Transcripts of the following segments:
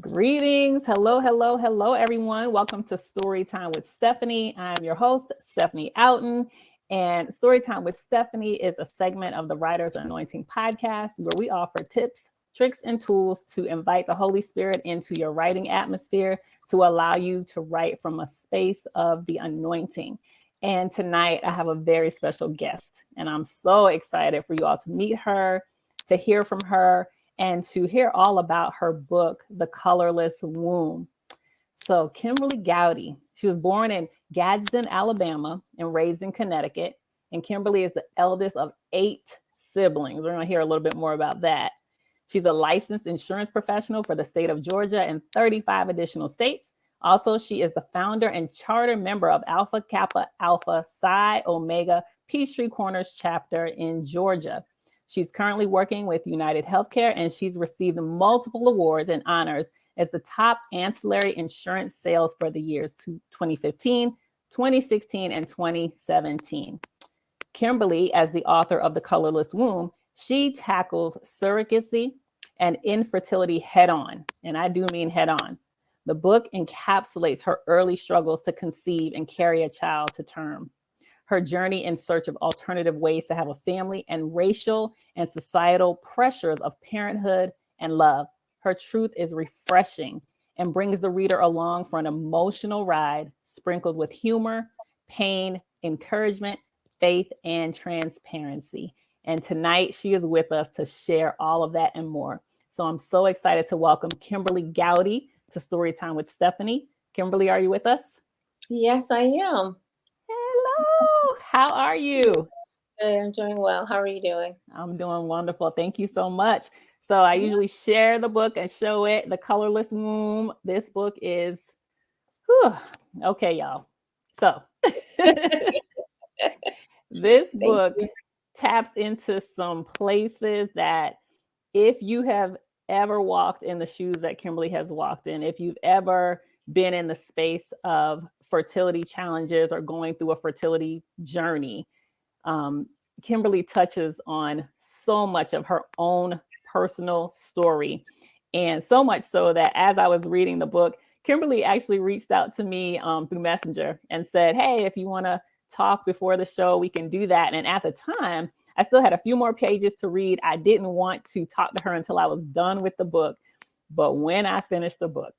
Greetings. Hello, hello, hello, everyone. Welcome to Storytime with Stephanie. I'm your host, Stephanie Outen. And Storytime with Stephanie is a segment of the Writer's Anointing podcast where we offer tips, tricks, and tools to invite the Holy Spirit into your writing atmosphere to allow you to write from a space of the anointing. And tonight I have a very special guest, and I'm so excited for you all to meet her, to hear from her, and to hear all about her book, The Colorless Womb. So Kimberly Gowdy, she was born in Gadsden, Alabama, and raised in Connecticut. And Kimberly is the eldest of 8 siblings. We're going to hear a little bit more about that. She's a licensed insurance professional for the state of Georgia and 35 additional states. Also, she is the founder and charter member of Alpha Kappa Alpha Psi Omega Peachtree Corners chapter in Georgia. She's currently working with United Healthcare, and she's received multiple awards and honors as the top ancillary insurance sales for the years 2015, 2016, and 2017. Kimberly, as the author of The Colorless Womb, she tackles surrogacy and infertility head on, and I do mean head on. The book encapsulates her early struggles to conceive and carry a child to term, her journey in search of alternative ways to have a family, and racial and societal pressures of parenthood and love. Her truth is refreshing and brings the reader along for an emotional ride sprinkled with humor, pain, encouragement, faith, and transparency. And tonight she is with us to share all of that and more. So I'm so excited to welcome Kimberly Gowdy to Storytime with Stephanie. Kimberly, are you with us? Yes, I am. Hello, how are you? I'm doing well. How are you doing? I'm doing wonderful. Thank you so much. So I usually share the book and show it, The Colorless Womb. This book is, okay, y'all. So this Thank book you. taps into some places that if you have ever walked in the shoes that Kimberly has walked in, if you've ever been in the space of fertility challenges or going through a fertility journey, Kimberly touches on so much of her own personal story. And so much so that as I was reading the book, Kimberly actually reached out to me through Messenger and said, hey, if you want to talk before the show, we can do that. And at the time, I still had a few more pages to read. I didn't want to talk to her until I was done with the book. But when I finished the book,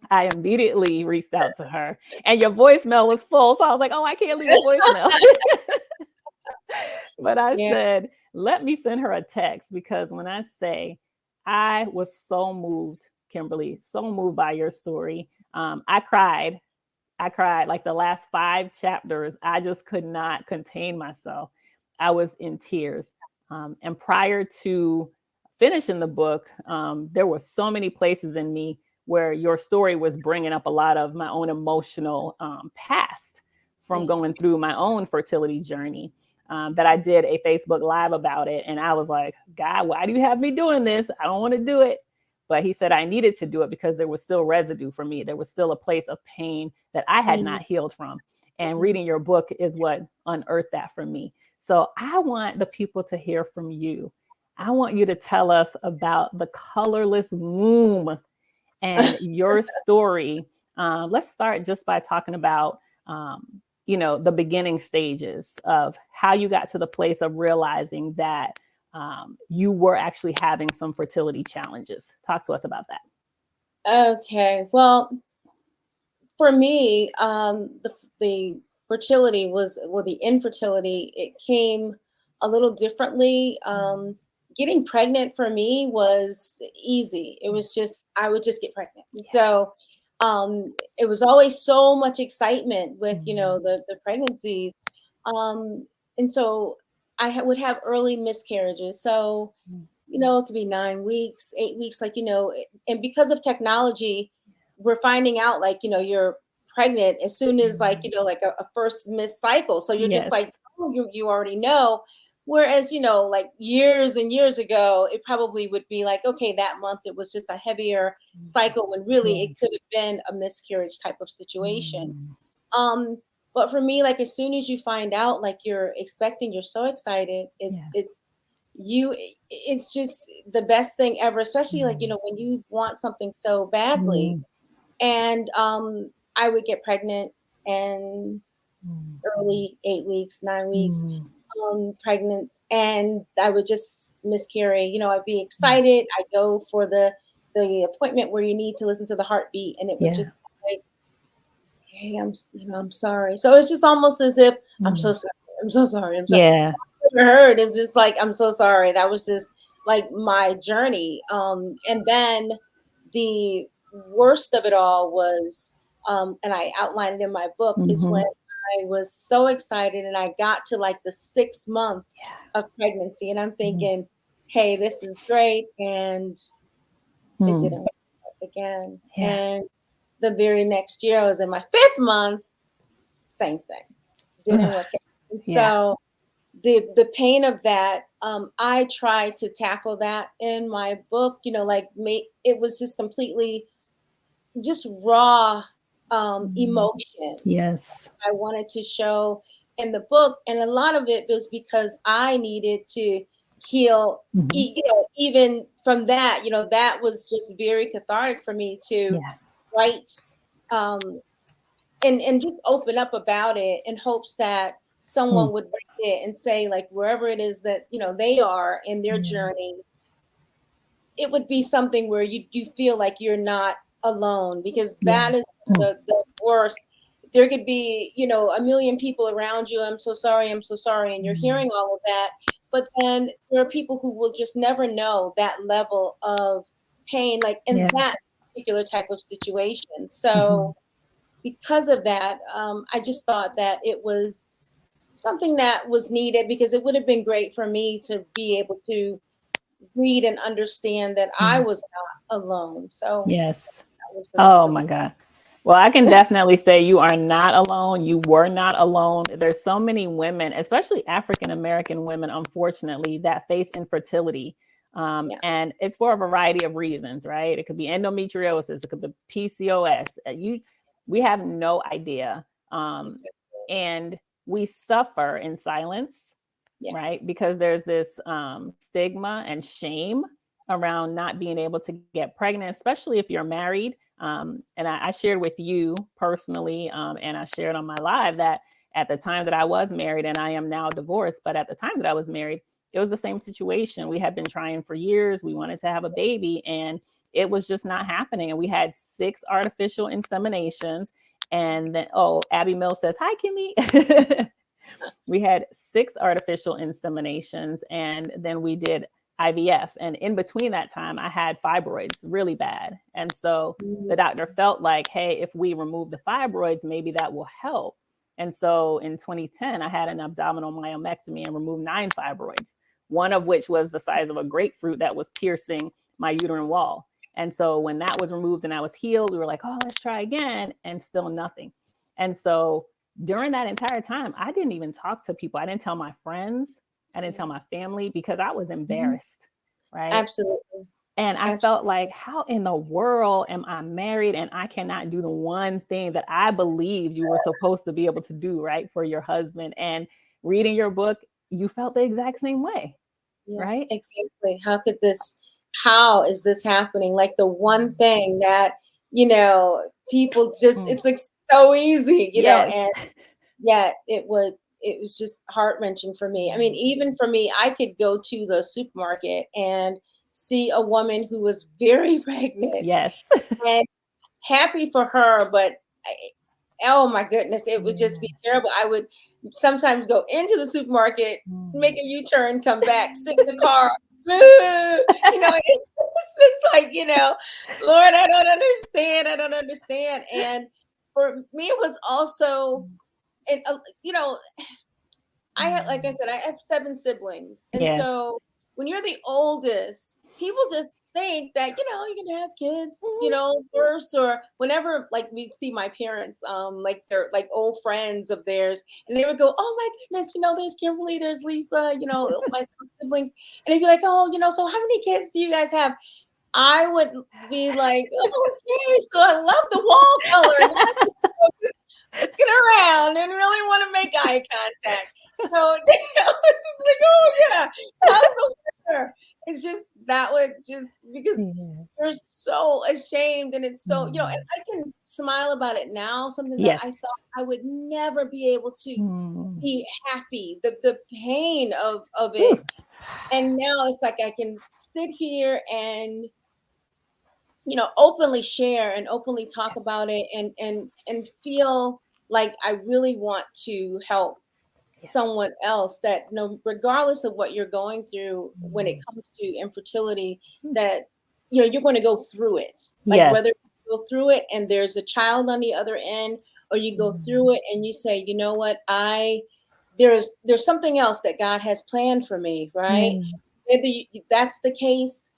I immediately reached out to her, and your voicemail was full. So I was like, oh, I can't leave a voicemail. But I Yeah. said, let me send her a text, because when I say I was so moved, Kimberly, so moved by your story, I cried. I cried like the last 5 chapters. I just could not contain myself. I was in tears. And prior to finishing the book, there were so many places in me where your story was bringing up a lot of my own emotional past from going through my own fertility journey, that I did a Facebook Live about it. And I was like, God, why do you have me doing this? I don't want to do it. But he said I needed to do it because there was still residue for me. There was still a place of pain that I had not healed from. And reading your book is what unearthed that for me. So I want the people to hear from you. I want you to tell us about The Colorless Womb and your story. Let's start just by talking about, the beginning stages of how you got to the place of realizing that you were actually having some fertility challenges. Talk to us about that. Okay. Well, for me, the fertility was, well, the infertility, it came a little differently. Getting pregnant for me was easy. It was just, I would just get pregnant. So it was always so much excitement with, the pregnancies. And so would have early miscarriages. So, it could be 9 weeks, 8 weeks, and because of technology, we're finding out, you're pregnant as soon as, like a first missed cycle. So you're just Yes. like, oh, you already know. Whereas, like years and years ago, it probably would be like, okay, that month it was just a heavier cycle when really it could have been a miscarriage type of situation. But for me, like as soon as you find out, like you're expecting, you're so excited. It's it's just the best thing ever, especially like, when you want something so badly. Mm, And I would get pregnant and mm, early 8 weeks, 9 weeks, mm, pregnant, and I would just miscarry. I'd be mm. excited. I'd go for the appointment where you need to listen to the heartbeat, and it would Yeah. just be like, hey, I'm sorry. So it's just almost as if I'm so Mm. sorry. I'm so sorry. I'm sorry. Yeah. Never heard is just like, I'm so sorry. That was just like my journey. And then the worst of it all was, and I outlined it in my book, is when Hmm. I was so excited and I got to like the 6 month of pregnancy, and I'm Mhm. thinking, hey, this is great. And it Mm. didn't work out again. Yeah. And the very next year, I was in my 5th month, same thing. Didn't Ugh. work out. And Yeah. so the pain of that, I tried to tackle that in my book, like it was just completely just raw Mm. emotion Yes. I wanted to show in the book. And a lot of it was because I needed to heal, Hmm. even from that, that was just very cathartic for me to Yeah. write, um, and just open up about it in hopes that Mm. someone would read it and say, like, wherever it is that they are in their Yeah. journey, it would be something where you feel like you're not alone, because Yeah. that is Mm. the worst. There could be, a million people around you. I'm so sorry, I'm so sorry, and you're Mm. hearing all of that. But then there are people who will just never know that level of pain, like in Yeah. that particular type of situation. Hmm. So because of that, I just thought that it was something that was needed, because it would have been great for me to be able to read and understand that I Yeah. was not alone. So Yes. that was Oh the my God. Well, I can definitely say you are not alone. You were not alone. There's so many women, especially African American women, unfortunately, that face infertility. yeah, And it's for a variety of reasons, right? It could be endometriosis, it could be PCOS. We have no idea. exactly. And we suffer in silence, right? Yes. Because there's this stigma and shame around not being able to get pregnant, especially if you're married. And I shared with you personally, and I shared on my live that at the time that I was married, and I am now divorced, but at the time that I was married, it was the same situation. We had been trying for years. We wanted to have a baby, and it was just not happening. And we had 6 artificial inseminations. And then, oh, Abby Mills says, hi, Kimmy. We had 6 artificial inseminations, and then we did IVF. And in between that time, I had fibroids really bad. And so the Mhm. doctor felt like, hey, if we remove the fibroids, maybe that will help. And so in 2010, I had an abdominal myomectomy and removed 9 fibroids, one of which was the size of a grapefruit that was piercing my uterine wall. And so when that was removed and I was healed, we were like, oh, let's try again, and still nothing. And so during that entire time, I didn't even talk to people. I didn't tell my friends. I didn't tell Yeah. my family because I was Mhm. embarrassed. Right. Absolutely. And I felt Absolutely. like, how in the world am I married and I cannot do the one thing that I believed you were supposed to be able to do, right, for your husband? And reading your book, you felt the exact same way, Yes, right? exactly. How is this happening? Like the one thing that, people just, Mm. it's like so easy, Yes. and yet it was just heart-wrenching for me. I mean, even for me, I could go to the supermarket and see a woman who was very pregnant Yes. and happy for her, but oh my goodness, it would just be Yeah. terrible. I would sometimes go into the supermarket, make Mm. a U-turn, come back, sit in the car. It's just like, Lord, I don't understand. I don't understand. And for me, it was also, it, like I said, I have 7 siblings. And so Yes. when you're the oldest, people just think that, you're gonna have kids, Mhm. first, or whenever like we'd see my parents, like they're like old friends of theirs, and they would go, oh my goodness, there's Kimberly, there's Lisa, my siblings. And they'd be like, oh, so how many kids do you guys have? I would be like, oh, okay, so I love the wall colors. Looking around and really want to make eye contact. So I was just like, oh yeah, how's the that would just, because Yeah. they're so ashamed, and it's so, and Mm. I can smile about it now, something that I Yes. thought I would never be able to Mm. be happy, the pain of Whew. it. And now it's like I can sit here and, openly share and openly talk about it, and feel like I really want to help Yeah. someone else, that no, regardless of what you're going through when it Mm. comes to infertility, that you're going to go through it, like whether Yes. you go through it and there's a child on the other end, or you go Mm. through it and you say, you know what, there's something else that God has planned for me, right? Yeah. Whether that's the case,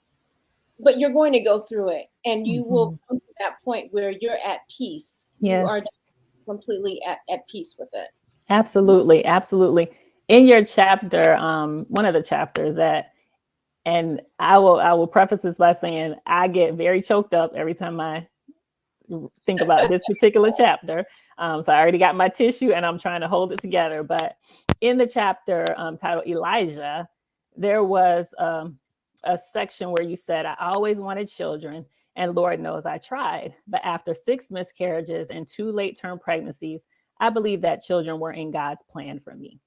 but you're going to go through it, and you will Mhm. come to that point where you're at peace. You are Yes. completely at peace with it. Absolutely. Absolutely. In your chapter, one of the chapters that, and I will preface this by saying I get very choked up every time I think about this particular chapter. So I already got my tissue and I'm trying to hold it together. But in the chapter titled Elijah, there was a section where you said, I always wanted children, and Lord knows I tried. But after 6 miscarriages and 2 late term pregnancies, I believe that children were in God's plan for me.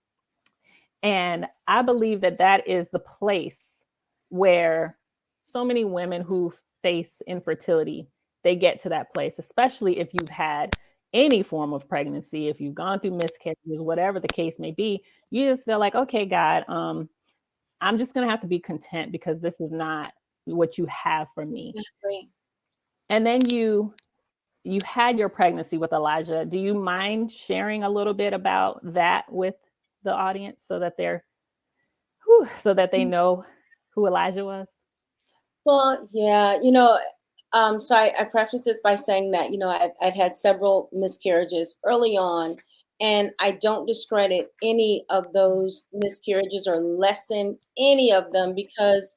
And I believe that that is the place where so many women who face infertility, they get to that place, especially if you've had any form of pregnancy, if you've gone through miscarriages, whatever the case may be, you just feel like, okay, God, I'm just going to have to be content because this is not what you have for me. Exactly. And then you had your pregnancy with Elijah. Do you mind sharing a little bit about that with the audience so that so that they know who Elijah was? Well, yeah, so I preface this by saying that, I'd had several miscarriages early on, and I don't discredit any of those miscarriages or lessen any of them, because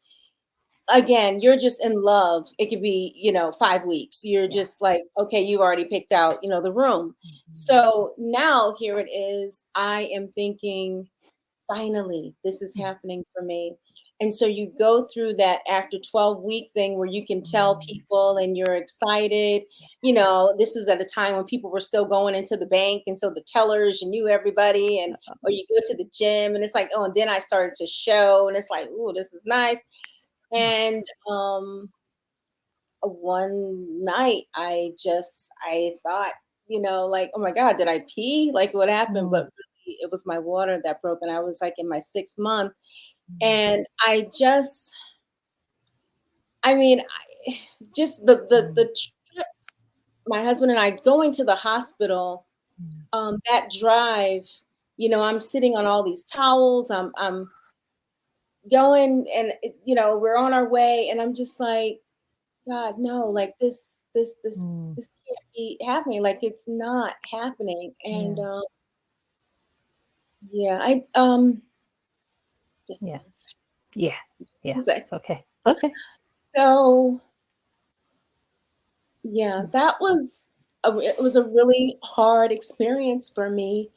again, you're just in love. It could be, 5 weeks. You're Yeah. just like, okay, you've already picked out, the room. Mhm. So now here it is. I am thinking, finally, this is happening for me. And so you go through that after 12-week thing where you can tell Mhm. people and you're excited. This is at a time when people were still going into the bank. And so the tellers, you knew everybody. And, or you go to the gym and it's like, oh, and then I started to show and it's like, oh, this is nice. And one night I thought, like, oh my God, did I pee? Like, what happened? But Mm. really, it was my water that broke, and I was like in my 6th month. Mm. And I mean, just the Mm. trip, my husband and I going to the hospital, Mm. that drive, I'm sitting on all these towels. I'm going, and we're on our way, and I'm just like, God, no, like Mm. this can't be happening. Like, it's not happening. And Yeah. yeah, just Yeah. one second. Yeah. Yeah. One second. It's okay. Okay. So yeah, Mm. it was a really hard experience for me.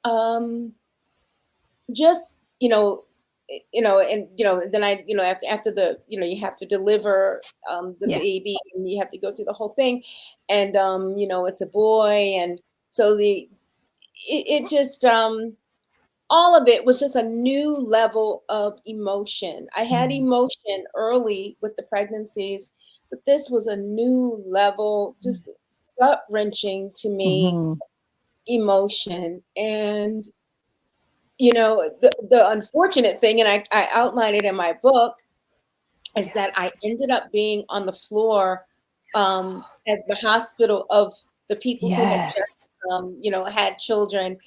Um, just and then after the you have to deliver the Yeah. baby, and you have to go through the whole thing, and it's a boy, and so it just all of it was just a new level of emotion. I had Mm. emotion early with the pregnancies, but this was a new level, Mm. just gut wrenching to me Mhm. emotion. And the unfortunate thing, and I outline it in my book, is Yeah. that I ended up being on the floor at the hospital of the people who had just Yes. had children,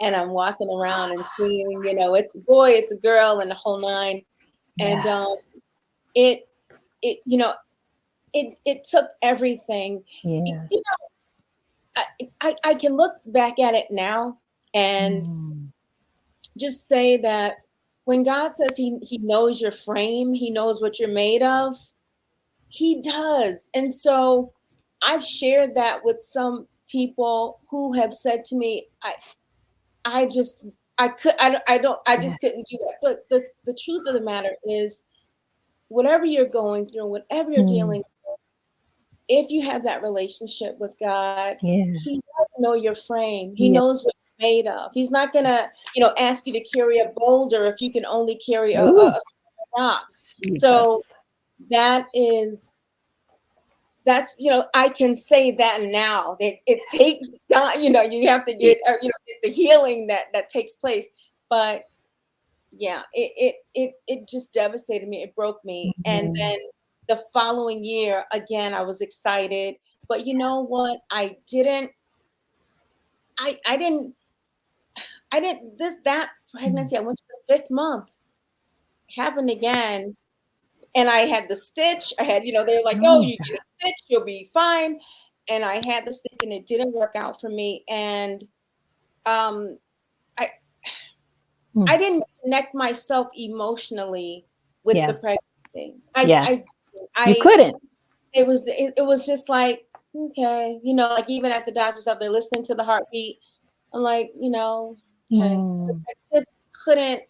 and I'm walking around and seeing, it's a boy, it's a girl, and the whole nine. And Yeah. it it took everything. Yeah. I can look back at it now and Mm. just say that when God says he knows your frame, he knows what you're made of, he does. And so I've shared that with some people who have said to me, I just I Yeah. just couldn't do that. But the truth of the matter is, whatever you're going through, whatever you're dealing, if you have that relationship with God, Yeah. He does know your frame. He Yeah. knows what you're made of. He's not gonna, ask you to carry a boulder if you can only carry Ooh, a small rock. So Jesus. that is that's I can say that now. It takes time. You have to Y- get the healing that takes place. But yeah, it just devastated me. It broke me. And Mhm. then the following year, again, I was excited. But you know what? I didn't that pregnancy, I went to the 5th month, happened again. And I had the stitch. I had, they're like, oh, Oh, you get a stitch, you'll be fine. And I had the stitch and it didn't work out for me. And um I mm, I didn't connect myself emotionally with the yeah. pregnancy. Yeah. You I couldn't. it was just like, okay, like even at the doctor's out there listening to the heartbeat, I'm like, okay. Mm, I just couldn't,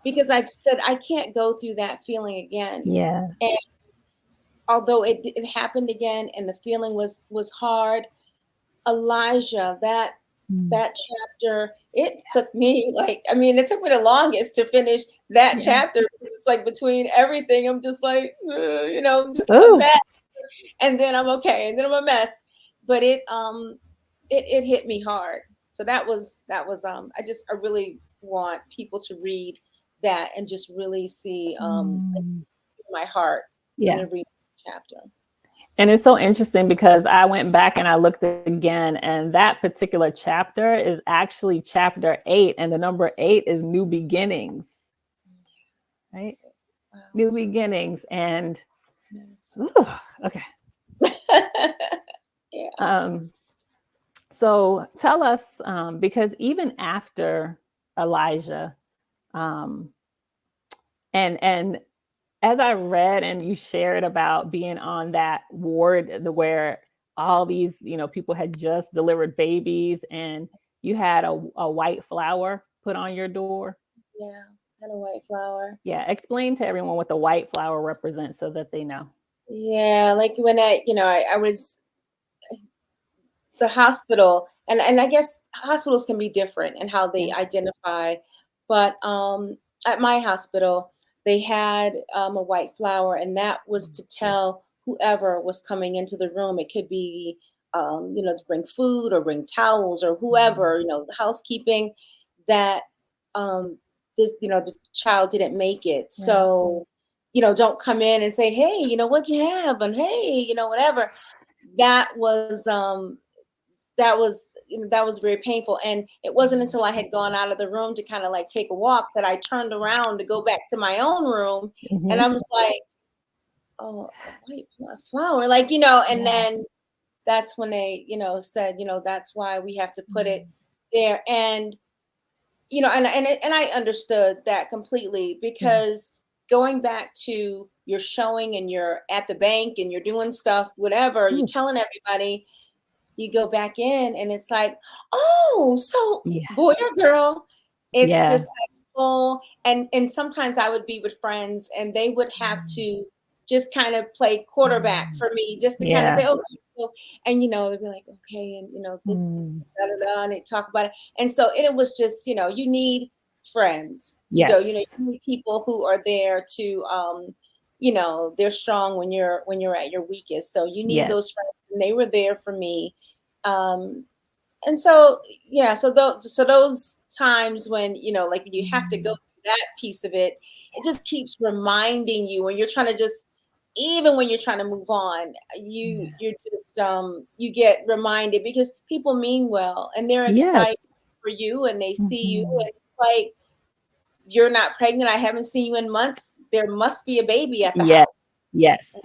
because I said I can't go through that feeling again. yeah. And although it happened again and the feeling was hard, Elijah, Mm, that chapter, it took me, like, I mean, it took me the longest to finish that yeah. chapter. It's like between everything, I'm just like, I'm just a Oh, mess, and then I'm okay, and then I'm a mess. But it hit me hard. So I really want people to read that and just really see mm, my heart when yeah. they read the chapter. And it's so interesting because I went back and I looked again, and that particular chapter is actually chapter 8, and the number 8 is new beginnings, right? So, wow. New beginnings. And Yes. ooh, okay. Yeah. Um, so tell us, because even after Elijah, um, and as I read and you shared about being on that ward where all these, people had just delivered babies and you had a white flower put on your door. Yeah. And a white flower. Yeah. Explain to everyone what the white flower represents so that they know. Yeah. Like when I was the hospital, and I guess hospitals can be different in how they Yeah. identify, but at my hospital they had a white flower, and that was to tell whoever was coming into the room. It could be to bring food or bring towels or Mhm. whoever, housekeeping, that um the child didn't make it. Right. So don't come in and say, hey, what you have, and hey, whatever. That was that was that was very painful. And it wasn't Mhm. until I had gone out of the room to kind of like take a walk that I turned around to go back to my own room, and I Mhm. was like, oh, a white flower, like, and Yeah. then that's when they said, that's why we have to put it Mm. there. And and I understood that completely, Yeah. because going back to you're showing and you're at the bank and you're doing stuff, whatever, you're Ooh, telling everybody, you go back in and it's like, oh, so yeah. boy or girl, it's Yeah. just like full. And sometimes I would be with friends and they would have Mm. to just kind of play quarterback Mm. for me, just to kind of Yeah. say, oh, so, and they'd be like, okay, and this, Mm. da, da, da, and they talk about it. And so it was just, you need friends, you Yes. need people who are there to they're strong when you're at your weakest. So you need Yes. those friends, and they were there for me. um and so, yeah, so those times when like you have to go Mm. through that piece of it, it just keeps reminding you when you're trying to just, even when you're trying to move on, Yeah. you're just you get reminded, because people mean well and they're excited Yes. for you, and they see you, Mhm. and it's like, you're not pregnant, I haven't seen you in months, there must be a baby at the Yes. house. Yes.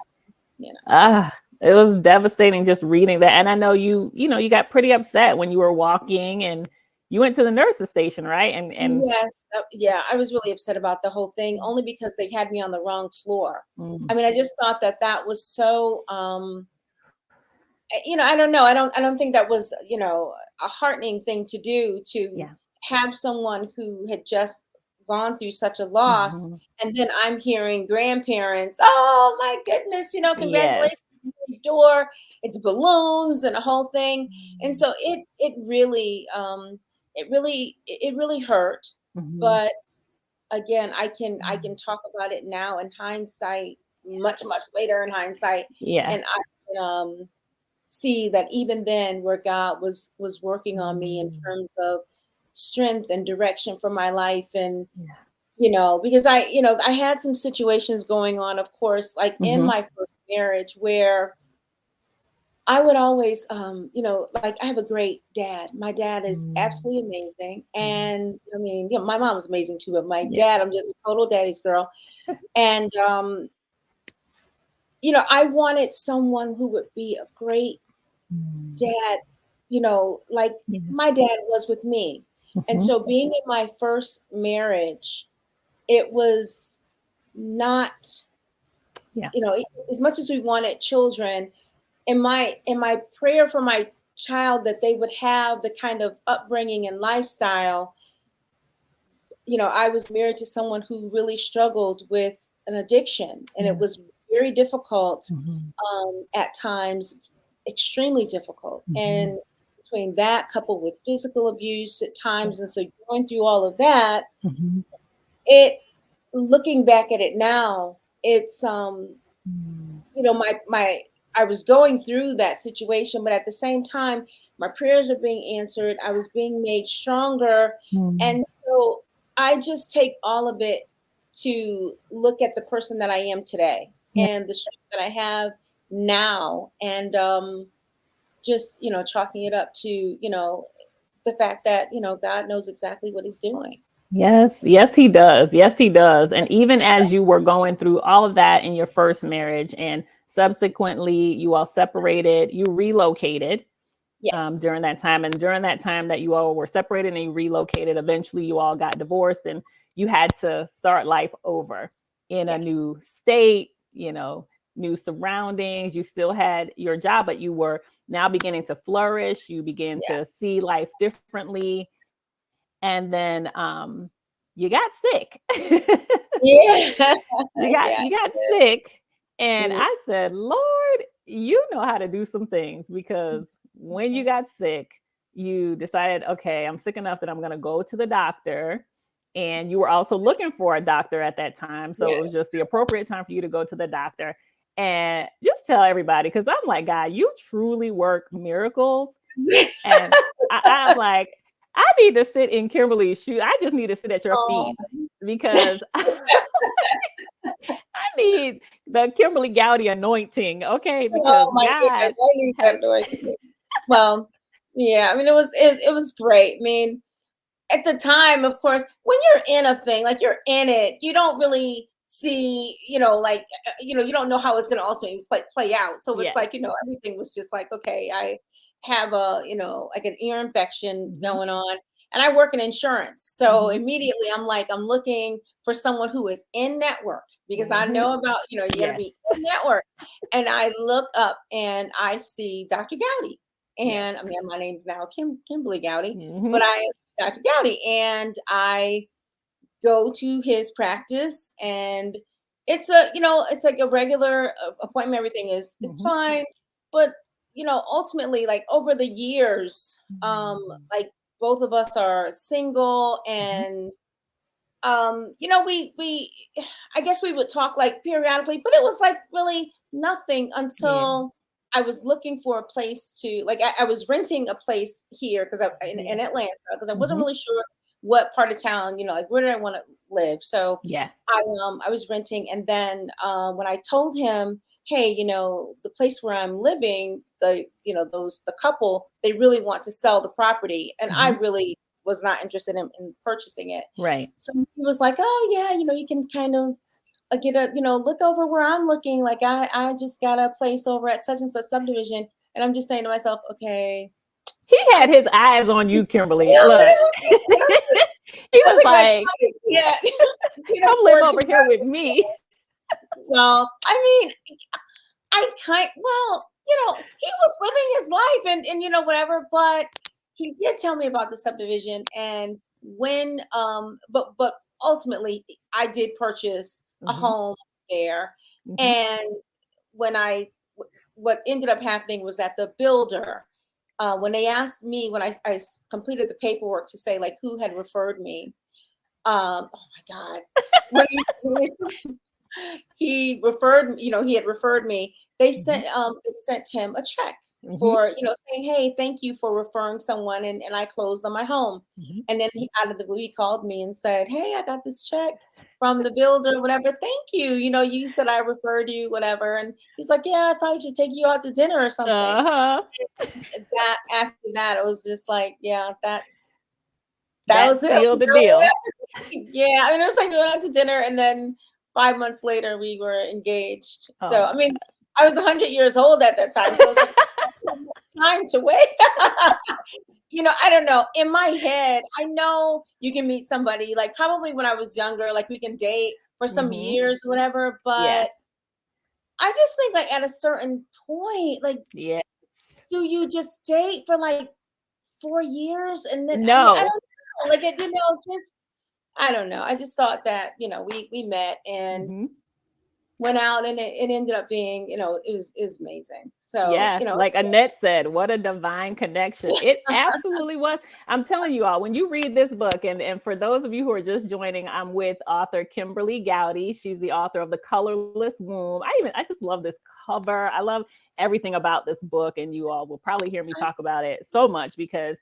you know Ah, it was devastating just reading that. And I know you got pretty upset when you were walking and you went to the nurse's station, right? And Yes, yeah, I was really upset about the whole thing, only because they had me on the wrong floor. I mm, mean, I just thought that was so, I don't know. I don't think that was, a heartening thing to do, to yeah. have someone who had just gone through such a loss. Mm-hmm. And then I'm hearing grandparents, oh my goodness, congratulations, Yes. door, it's balloons and a whole thing. And so it really hurt. Mm-hmm. But again, I can talk about it now in hindsight, much, much later in hindsight. Yeah. And I can see that even then where God was working on me in Mm. terms of strength and direction for my life. And Yeah. because I had some situations going on, of course, like in Mm-hmm. my first marriage where I would always, like I have a great dad. My dad is Mm. absolutely amazing. Mm. And I mean, my mom was amazing too, but my dad, Yes. I'm just a total daddy's girl. And, I wanted someone who would be a great Mm. dad, like Yeah. my dad was with me. And Mm-hmm. so being in my first marriage, it was not, Yeah. as much as we wanted children, in my prayer for my child that they would have the kind of upbringing and lifestyle. I was married to someone who really struggled with an addiction, and it Yeah. was very difficult, Mm-hmm. at times, extremely difficult. Mm-hmm. And between that coupled with physical abuse at Yeah. times, and so going through all of that, Mm-hmm. it looking back at it now, it's Mm. my I was going through that situation, but at the same time, my prayers are being answered. I was being made stronger. Mm. And so I just take all of it to look at the person that I am today Yeah. and the strength that I have now. And just, chalking it up to, the fact that, God knows exactly what he's doing. Yes, yes, he does. Yes, he does. And even as you were going through all of that in your first marriage and subsequently you all separated, you relocated Yes. during that time. And during that time that you all were separated and you relocated, eventually you all got divorced and you had to start life over in a Yes. new state, new surroundings. You still had your job, but you were now beginning to flourish. You began to Yes. see life differently. And then you got sick. Yeah. you Yeah. got you got sick. And Mhm. I said, Lord, you know how to do some things, because when you got sick, you decided, okay, I'm sick enough that I'm going to go to the doctor. And you were also looking for a doctor at that time. So it was Yes. just the appropriate time for you to go to the doctor. And just tell everybody, because I'm like, God, you truly work miracles. And I'm like, I need to sit in Kimberly's shoes. I just need to sit at your Oh, feet, because I need the Kimberly Gowdy anointing, okay? Because oh my God goodness, I need that has, noise. Well, yeah, I mean, it was great. I mean, at the time, of course, when you're in a thing, like you're in it, you don't really see, like, you don't know how it's going to ultimately play out. So it's yes. like, everything was just like, okay, I have a, like an ear infection Hmm. going on, and I work in insurance. So Hmm. immediately I'm like, I'm looking for someone who is in network, because I Hmm. know about, you got to be Yes. in network. And I look up and I see Dr. Gowdy. And I Yes. mean, my name's now Kimberly Gowdy, Hmm. but Dr. Gowdy, and I go to his practice, and it's like a regular appointment. Everything it's Hmm. fine, but ultimately, like over the years, like both of us are single, Hmm. and we I guess we would talk like periodically, but it was like really nothing Yeah. until I was looking for a place to like I was renting a place here because in Yeah. Atlanta, because I wasn't Hmm. really sure what part of town, like where did I want to live. So Yeah. I was renting, and then when I told him, hey, the place where I'm living, the couple, they really want to sell the property, and I Hmm. really was not interested in purchasing it. Right. So he was like, "Oh yeah, you can kind of get a, look over where I'm looking. Like I just got a place over at such and such subdivision." And I'm just saying to myself, "Okay, He I had his eyes on you, Kimberly. yeah, Look, he was nothing like like, yeah, you can come live afford to over here with me. So I mean, I kind well, he was living his life and whatever, but he did tell me about the subdivision. And when but ultimately I did purchase a Mm-hmm. home there. Mm-hmm. And when what ended up happening was that the builder, when they asked me, when I completed the paperwork to say like who had referred me, oh my God, when he referred, he had referred me. Mm-hmm. They sent him a check Mm-hmm. for, saying, "Hey, thank you for referring someone," and I closed on my home. Mm-hmm. And then out of the blue, he called me and said, "Hey, I got this check from the builder, whatever. Thank you. You said I referred you, whatever." And he's like, "Yeah, I probably should take you out to dinner or something." Uh-huh. That after that, it was just like, yeah, that That was it. sealed the deal. Yeah, I mean, it was like we went out to dinner, and then 5 months later, we were engaged. Oh So, my I mean, I was 100 years old at that time, so it's like time to wait. I don't know. In my head, I know you can meet somebody like probably when I was younger, like we can date for some Mm-hmm. years, or whatever. Yeah. But I just think like at a certain point, like, Yes. do you just date for like 4 years and then I mean I No. don't know, like just I don't know. I just thought that we met and Mm-hmm. went out and it ended up being it was amazing. So Yeah, like Annette said, what a divine connection. It absolutely was. I'm telling you all, when you read this book, and for those of you who are just joining, I'm with author Kimberly Gowdy. She's the author of The Colorless Womb. I just love this cover. I love everything about this book, and you all will probably hear me talk about it so much because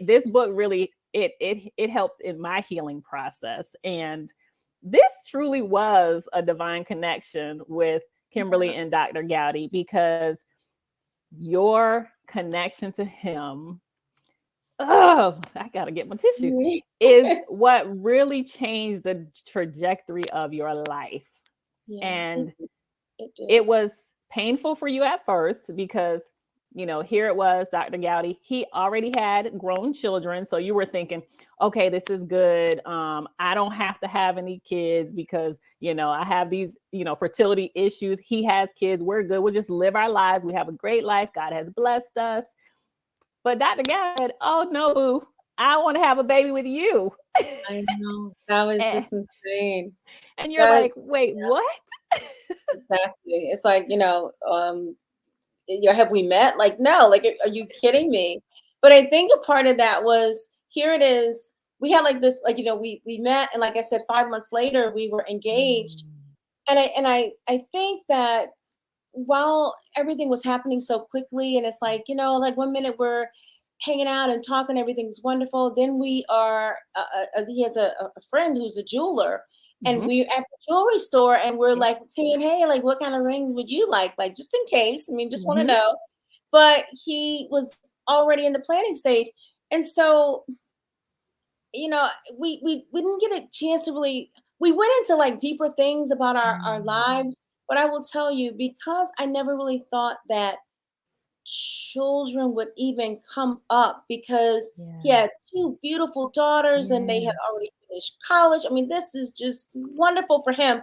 this book really it helped in my healing process. And this truly was a divine connection with Kimberly and Dr. Gowdy because your connection to him, oh, I gotta get my tissue, is what really changed the trajectory of your life. yeah, And it it did. was painful for you at first because here it was, Dr. Gowdy, he already had grown children, so you were thinking, okay, this is good. I don't have to have any kids because I have these fertility issues. He has kids, we're good, we'll just live our lives, we have a great life, God has blessed us. But Dr. Gowdy said, oh no, boo, I want to have a baby with you. I know, that was and, just insane. and you're That like, wait, what? exactly. It's like, have we met? Like, no, like, are you kidding me? But I think a part of that was here it is. We had like this, like, we met, and like I said, 5 months later, we were engaged. And I think that while everything was happening so quickly, and it's like, like one minute we're hanging out and talking, everything's wonderful. Then we are, he has a friend who's a jeweler, and Mm-hmm. we're at the jewelry store, and we're like saying, hey, like, what kind of ring would you like, just in case. I mean, just want to Mm-hmm. know. But he was already in the planning stage. And so, you know, we didn't get a chance to really, we went into like deeper things about our lives. But I will tell you, because I never really thought that children would even come up, because he Yeah. had two beautiful daughters and they Yeah. had already finished college. I mean, this is just wonderful for him.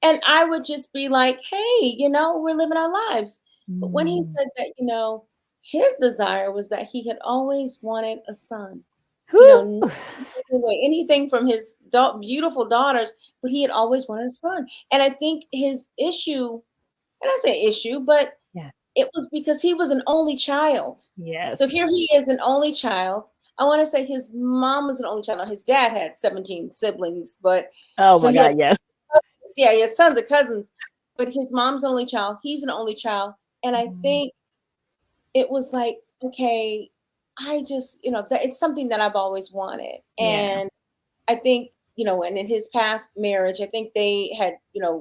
And I would just be like, hey, we're living our lives. But when he Mm. said that, his desire was that he had always wanted a son, Whew. not taking away anything from his beautiful daughters, but he had always wanted a son. And I think his issue, and I say issue, but Yeah. it was because he was an only child. So Yes. here he is, an only child. I want to say his mom was an only child. Now, his dad had 17 siblings, but Oh so my he God. has, Yes. yeah, he has tons of cousins, but his mom's an only child. He's an only child. And I Mm. think it was like, okay, I just, that it's something that I've always wanted. Yeah. And I think, and in his past marriage, I think they had,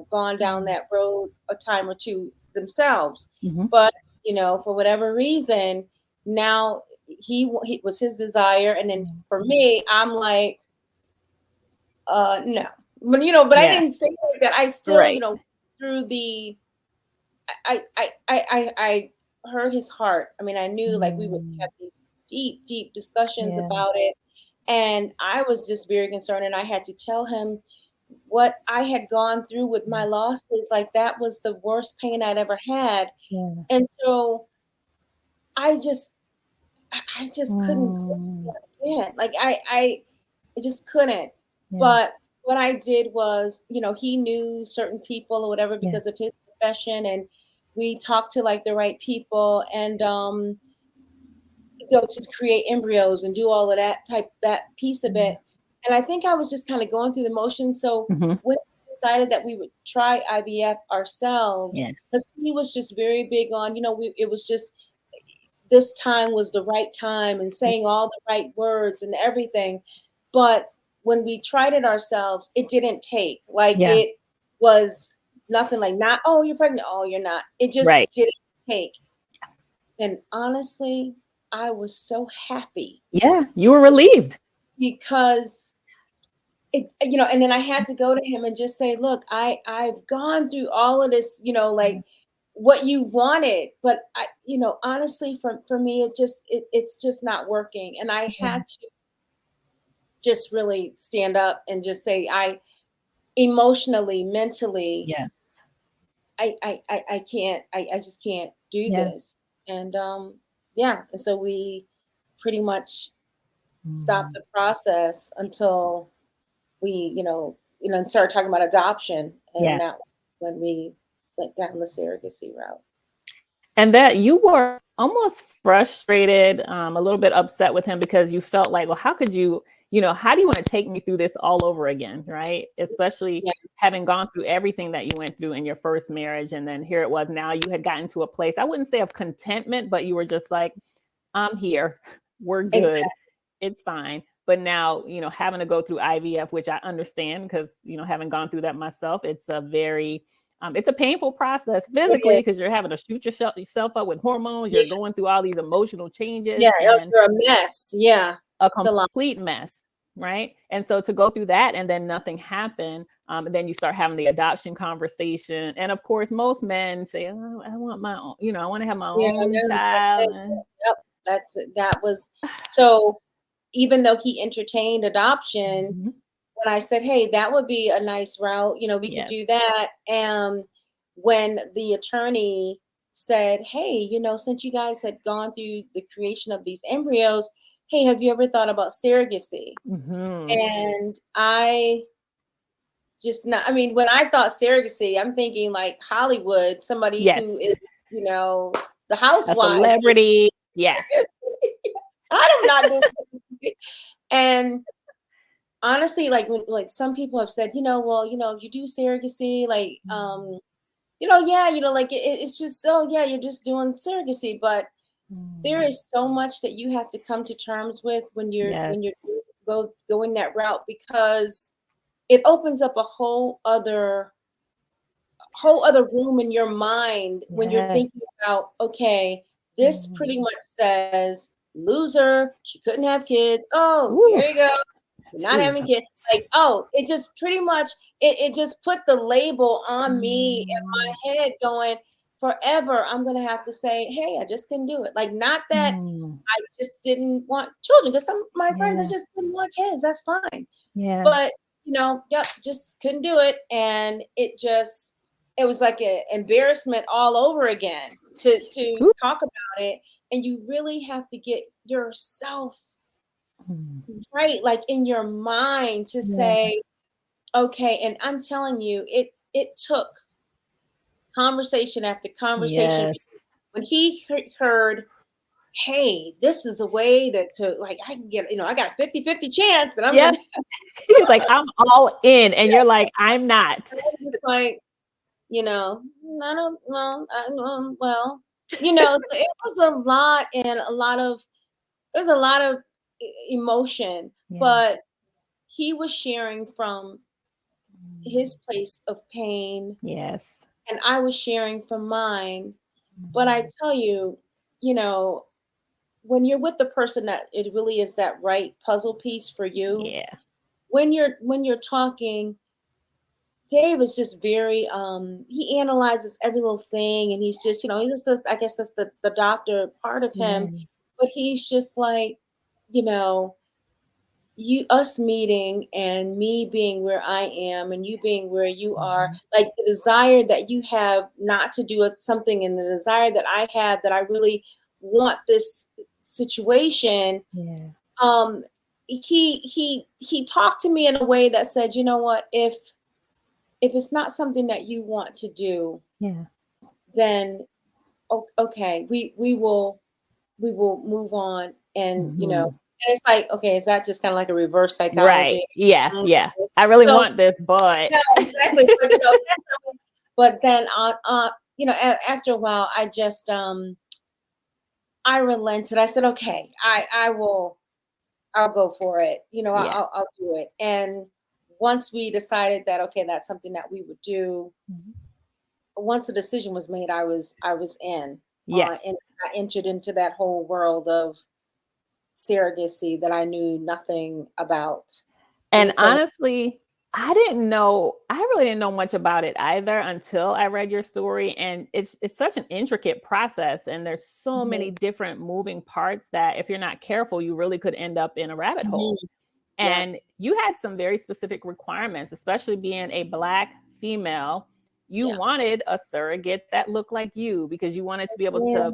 gone down that road a time or two themselves. Mm-hmm. But, for whatever reason, now he was his desire. And then for me, I'm like, no. But I Yeah. didn't say like that. I still, Right. through the, I heard his heart. I mean, I knew like we would Mm. have these deep, deep discussions Yeah. about it. And I was just very concerned. And I had to tell him what I had gone through with my losses. Like, that was the worst pain I'd ever had. Yeah. And so I just, I just couldn't go Mm. through that again. Like I just couldn't. Yeah. But what I did was, he knew certain people or whatever Yeah. because of his profession, and we talked to like the right people, and to create embryos and do all of that piece of Mhm. it. And I think I was just kind of going through the motions. So Mhm. when we decided that we would try IVF Yeah. ourselves, because he was just very big on, it was just this time was the right time and saying all the right words and everything. But when we tried it ourselves, it didn't take. Like Yeah. it was nothing like not, oh, you're pregnant. Oh, you're not. It just Right. didn't take. And honestly, I was so happy Yeah. You were relieved. because and then I had to go to him and just say, look, I've gone through all of this, like what you wanted, but honestly, for me, it's just not working. And I Yeah. had to just really stand up and just say, I emotionally, mentally, Yes. I can't, I just can't do Yeah. this. And yeah. And so we pretty much stopped Mm. the process until we, and started talking about adoption. Yeah. And that was when we went down the surrogacy route. And that you were almost frustrated, a little bit upset with him because you felt like, well, how could you, how do you want to take me through this all over again? Right. Especially Yeah, having gone through everything that you went through in your first marriage. And then here it was. Now you had gotten to a place, I wouldn't say of contentment, but you were just like, I'm here. We're good. exactly. It's fine. But now, having to go through IVF, which I understand because, having gone through that myself, it's a painful process It physically is. because you're having to shoot yourself up with hormones. You're going through all these emotional Yeah, changes oh, and you're a mess. Yeah, a it's a lot. complete mess. Right. And so to go through that and then nothing happened, and then you start having the adoption conversation. And of course, most men say, oh, I want my own, I want to have my Yeah, own no, that's child. it. Yep, that's it. That was so. Even though he entertained adoption, Mhm. when I said, "Hey, that would be a nice route," we could do Yes. that. When the attorney said, "Hey, since you guys had gone through the creation of these embryos, hey, have you ever thought about surrogacy?" Hmm. And I just not, I mean, when I thought surrogacy, I'm thinking like Hollywood, somebody who Yes. is, the A housewives. celebrity. Yeah. I'm not doing it. And honestly, like when like some people have said, well, if you do surrogacy, like Mm. yeah, like it's just, oh yeah, you're just doing surrogacy, but there Mm. is so much that you have to come to terms with when you're Yes. going that route, because it opens up a whole other Yes. room in your mind when you're thinking Yes. about, okay, this pretty Mm. much says loser, she couldn't have kids. Oh, Ooh, here you go. You're not having Jesus. kids. Like, oh, it just pretty much it just put the label on me in Mm. my head going, forever I'm gonna have to say, hey, I just couldn't do it. Like, not that Mm. I just didn't want children, because some of my friends, they Yeah. just didn't want kids. That's fine. Yeah. But yep, just couldn't do it. And it was like an embarrassment all over again to Ooh. talk about it. And you really have to get yourself Mm. right, like in your mind, to Yeah. say, okay. And I'm telling you, it took conversation after conversation. Yes. When he heard, hey, this is a way to like, I can get, I got a 50-50 chance and I'm Yep. gonna He's like, I'm all in. And you're like, I'm not. I was just like, I don't know, well, so it was a lot, and there's a lot of emotion, Yeah. but he was sharing from his Mm. place of pain, Yes. and I was sharing from mine. But I Mm. tell you, you know, when you're with the person that it really is that right puzzle piece for you, Yeah. when you're talking, Dave is just very he analyzes every little thing, and he's just, he just does, I guess that's the doctor part of him, Yeah. but he's just like, you know, you us meeting and me being where I am and you being where you are, Mhm. like the desire that you have not to do something, and the desire that I have that I really want this situation, Yeah. um he talked to me in a way that said, you know what, if it's not something that you want to do, Yeah. then okay, we will move on. And Mhm. and it's like, okay, is that just kind of like a reverse Right. psychology? Yeah. Mhm. Yeah. I really So want this, but yeah, exactly. But but then after a while, I relented. I said, okay, I'll go for it. yeah. I'll do it. And once we decided that, okay, that's something that we would do, Mhm. once the decision was made, I was in, and Yes. I entered into that whole world of surrogacy that I knew nothing about. And It's a honestly, I really didn't know much about it either until I read your story. And it's such an intricate process. And there's so Mhm, many different moving parts that if you're not careful, you really could end up in a rabbit mhm, hole. And yes, you had some very specific requirements, especially being a Black female. You yeah, wanted a surrogate that looked like you because you wanted to be able yeah, to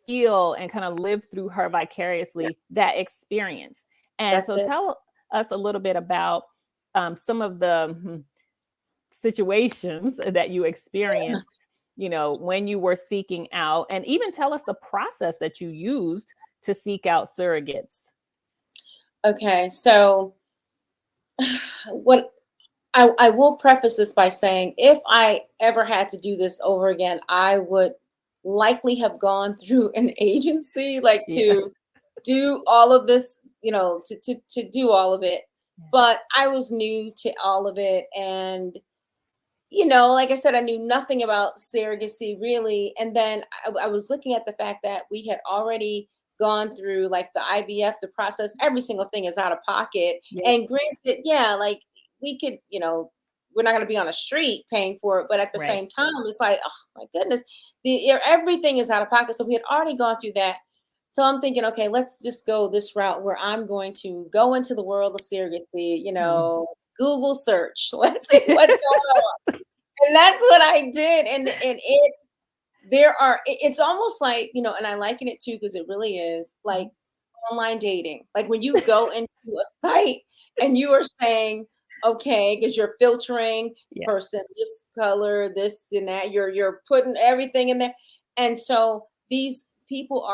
feel and kind of live through her yeah, vicariously that experience. And that's so it. tell us a little bit about some of the situations that you experienced, when you were seeking out, and even tell us the process that you used to seek out surrogates. Okay, so what I will preface this by saying, if I ever had to do this over again, I would likely have gone through an agency, like Yeah. to do all of this, to do all of it. But I was new to all of it. And, like I said, I knew nothing about surrogacy really. And then I was looking at the fact that we had already gone through like the IVF, the process, every single thing is out of pocket. Yeah. And granted, yeah, like we could, we're not going to be on a street paying for it. But at the Right. same time, it's like, oh my goodness, everything is out of pocket. So we had already gone through that. So I'm thinking, okay, let's just go this route where I'm going to go into the world of surrogacy, Mhm. Google search. Let's see what's going on. And that's what I did. And it's almost like, and I liken it too, because it really is like Mhm. online dating. Like when you go into a site and you are saying, okay, because you're filtering Yeah. person, this color, this and that, you're putting everything in there. And so these people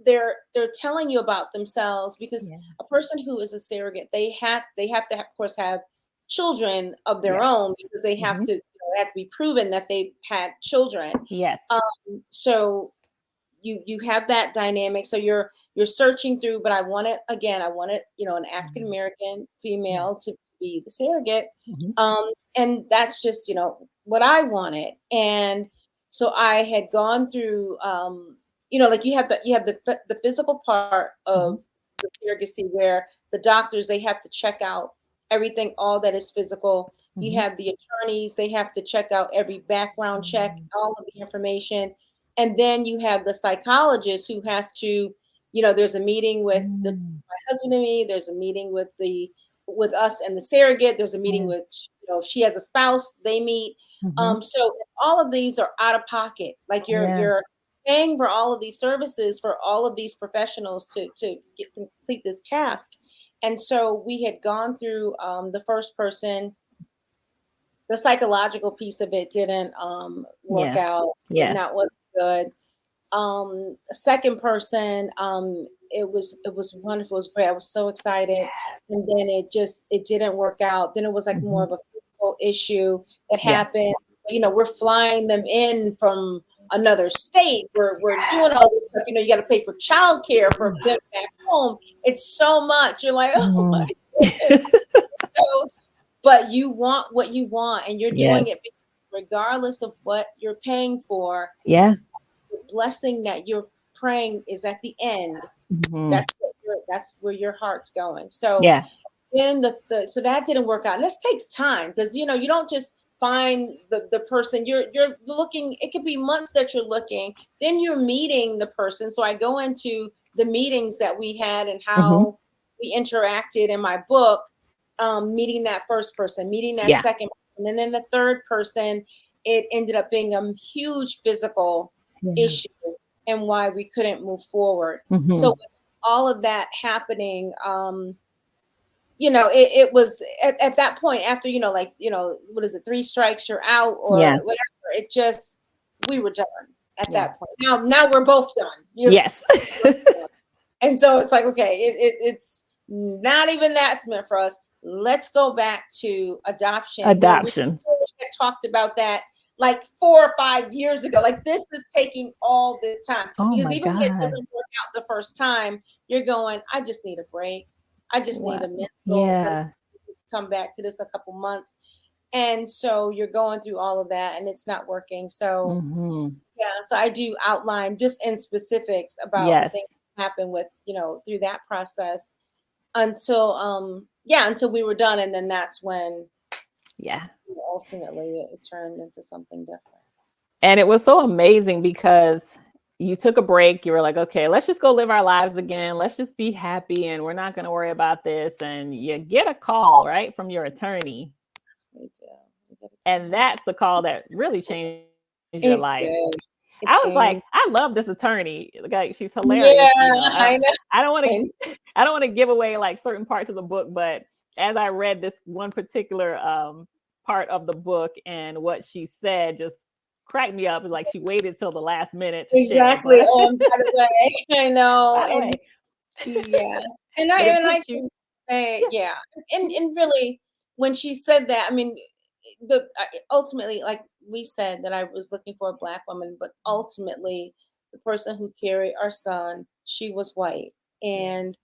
they're telling you about themselves, because Yeah. a person who is a surrogate, they have to of course have children of their Yes. own, because they have Mhm. to, they have to be proven that they've had children. Yes. So you have that dynamic. So you're searching through, but I wanted an African Mhm. American Yeah. female to be the surrogate. Mhm. And that's just what I wanted. And so I had gone through, like you have the physical part Mhm. of the surrogacy, where the doctors, they have to check out everything, all that is physical. You Mhm. have the attorneys, they have to check out every background check, Mhm. all of the information. And then you have the psychologist who has to, there's a meeting with Mm. my husband and me, there's a meeting with us and the surrogate, there's a meeting Yeah. with, she has a spouse, they meet. Mhm. So all of these are out of pocket. Like Yeah. you're paying for all of these services for all of these professionals to complete this task. And so we had gone through, the first person, the psychological piece of it didn't work Yeah. out. It Yeah. not wasn't good. Second person, it was wonderful, it was great, I was so excited. Yes. And then it didn't work out. Then it was like more Mhm. of a physical issue that Yeah. happened. We're flying them in from another state, we're doing all this stuff. You got to pay for childcare for them back home. It's so much. You're like, oh my Mhm. goodness. So, but you want what you want, and you're doing it Yes. regardless of what you're paying for. Yeah. The blessing that you're praying is at the end. Mhm. That's where your heart's going. So Yeah. then so that didn't work out. And this takes time, because you don't just find the person. You're looking. It could be months that you're looking. Then you're meeting the person. So I go into the meetings that we had and Mhm. how we interacted in my book. Meeting that first person, meeting that Yeah. second person, and then the third person. It ended up being a huge physical Yeah. issue, and why we couldn't move forward. So Mhm. with all of that happening, it was at that point after, like, what is it, 3 strikes, you're out or Yeah. whatever. It just, we were done at Yeah. that point. Now we're both done. Yes. And so it's like, okay, it's not even that's meant for us. Let's go back to adoption. Adoption. We had talked about that like 4 or 5 years ago. Like, this is taking all this time, Oh because my even when it God. doesn't work out the first time, you're going, I just need a break. I just need a mental. Yeah. Come back to this a couple months. And so you're going through all of that and it's not working. So yeah, so I do outline just in specifics about the things Yes. that happened with, through that process until we were done. And then that's when ultimately it turned into something different. And it was so amazing because you took a break. You were like, okay, let's just go live our lives again. Let's just be happy and we're not going to worry about this. And you get a call, right, from your attorney. We do. And that's the call that really changed your life. I was like, I love this attorney. Like, she's hilarious. Yeah, I know. I don't want to give away like certain parts of the book, but as I read this one particular part of the book and what she said just cracked me up. It's like she waited till the last minute to exactly. share. Oh, by the way, I know. By the way. Yeah, and I can say, yeah, and really, when she said that, I mean, ultimately, like we said, that I was looking for a Black woman, but ultimately, the person who carried our son, she was white, and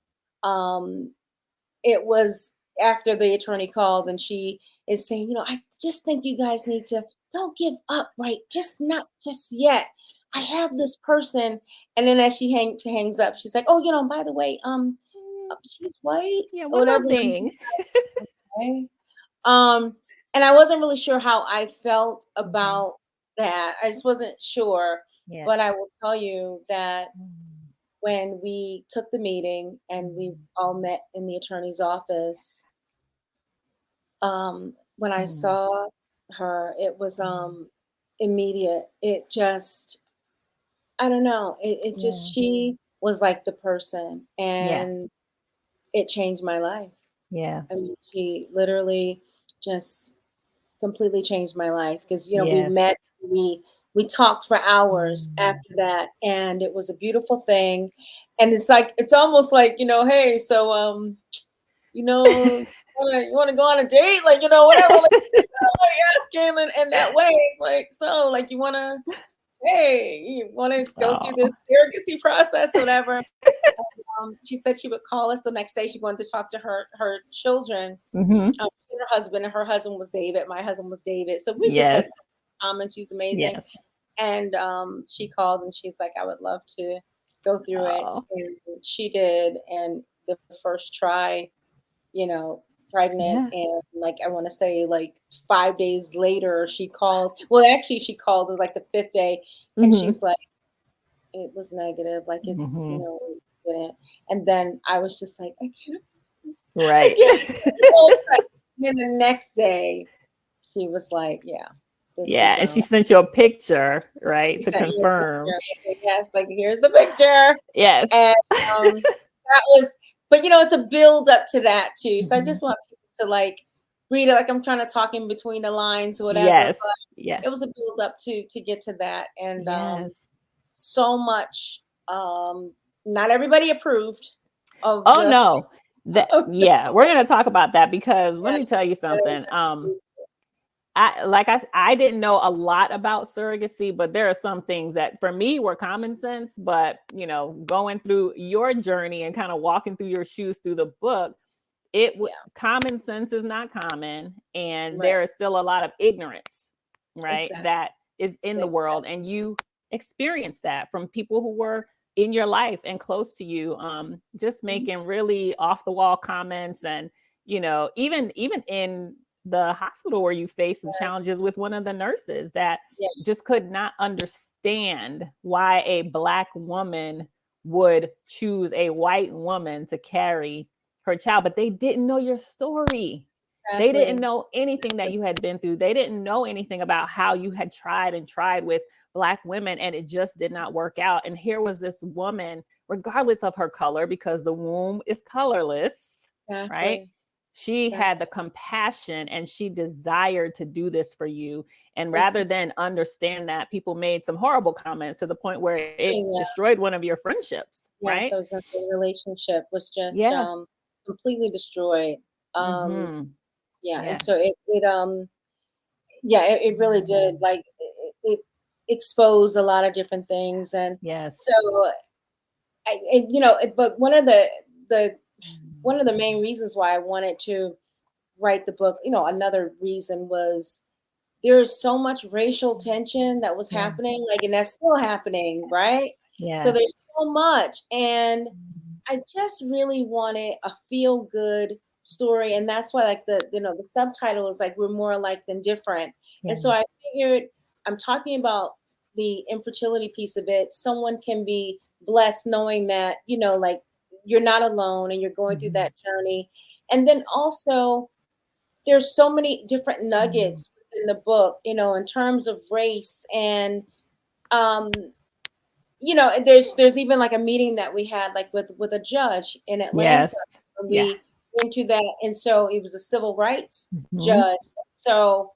it was after the attorney called, and she is saying, I just think you guys need to, don't give up, right? Just not just yet. I have this person, and then as she hangs up, she's like, oh, by the way, she's white, Yeah, or one whatever. more thing. Okay. And I wasn't really sure how I felt about that. I just wasn't sure. Yeah. But I will tell you that when we took the meeting and we all met in the attorney's office, when I saw her, it was immediate. It just, I don't know. It just, she was like the person, and it changed my life. Yeah. I mean, she literally just completely changed my life, because we Yes. met, we talked for hours after that, and it was a beautiful thing. And it's almost like, hey, so you want to go on a date, like, whatever, like, yes, Galen, in that way. It's like, so, like, you want to go through this surrogacy process or whatever. She said she would call us the next day. She wanted to talk to her children, her husband, and her husband was David. My husband was David. So we just had common. She's amazing. Yes. And she called and she's like, I would love to go through it. And she did. And the first try, pregnant. And like, I want to say like 5 days later, she calls. Well, actually, she called like the 5th day, and she's like, it was negative. Like, it's, didn't. And then I was just like, I can't. Right. And then the next day, she was like, yeah. And she sent you a picture, right, to confirm. Yes, like, here's the picture. Yes. And that was, but it's a build up to that too. So I just want people to like read it, like I'm trying to talk in between the lines or whatever. Yes. But it was a build up to get to that. And so much, not everybody approved of no. We're going to talk about that, because let me tell you something. I didn't know a lot about surrogacy, but there are some things that for me were common sense. But, going through your journey and kind of walking through your shoes through the book, common sense is not common. And there is still a lot of ignorance, right, that is in the world. And you experience that from people who were in your life and close to you, just making really off the wall comments. And, even in the hospital where you faced some challenges with one of the nurses that just could not understand why a Black woman would choose a white woman to carry her child, but they didn't know your story. They didn't know anything that you had been through. They didn't know anything about how you had tried with Black women, and it just did not work out. And here was this woman regardless of her color, because the womb is colorless, right? Exactly. She had the compassion and she desired to do this for you. And rather than understand that, people made some horrible comments to the point where it destroyed one of your friendships, right? So the relationship was just Yeah. completely destroyed. Yeah, Yeah. and so it really did, like, it exposed a lot of different things. And Yes. so but one of the main reasons why I wanted to write the book, another reason was there is so much racial tension that was happening, like, and that's still happening, right? So Yeah. there's so much, and I just really wanted a feel good story, and that's why, like, the subtitle is like, we're more alike than different. And so I figured, I'm talking about the infertility piece of it. Someone can be blessed knowing that, like, you're not alone and you're going through that journey. And then also, there's so many different nuggets in the book, in terms of race. And there's even like a meeting that we had, like, with a judge in Atlanta. Yes. We went to that, and so it was a civil rights judge. So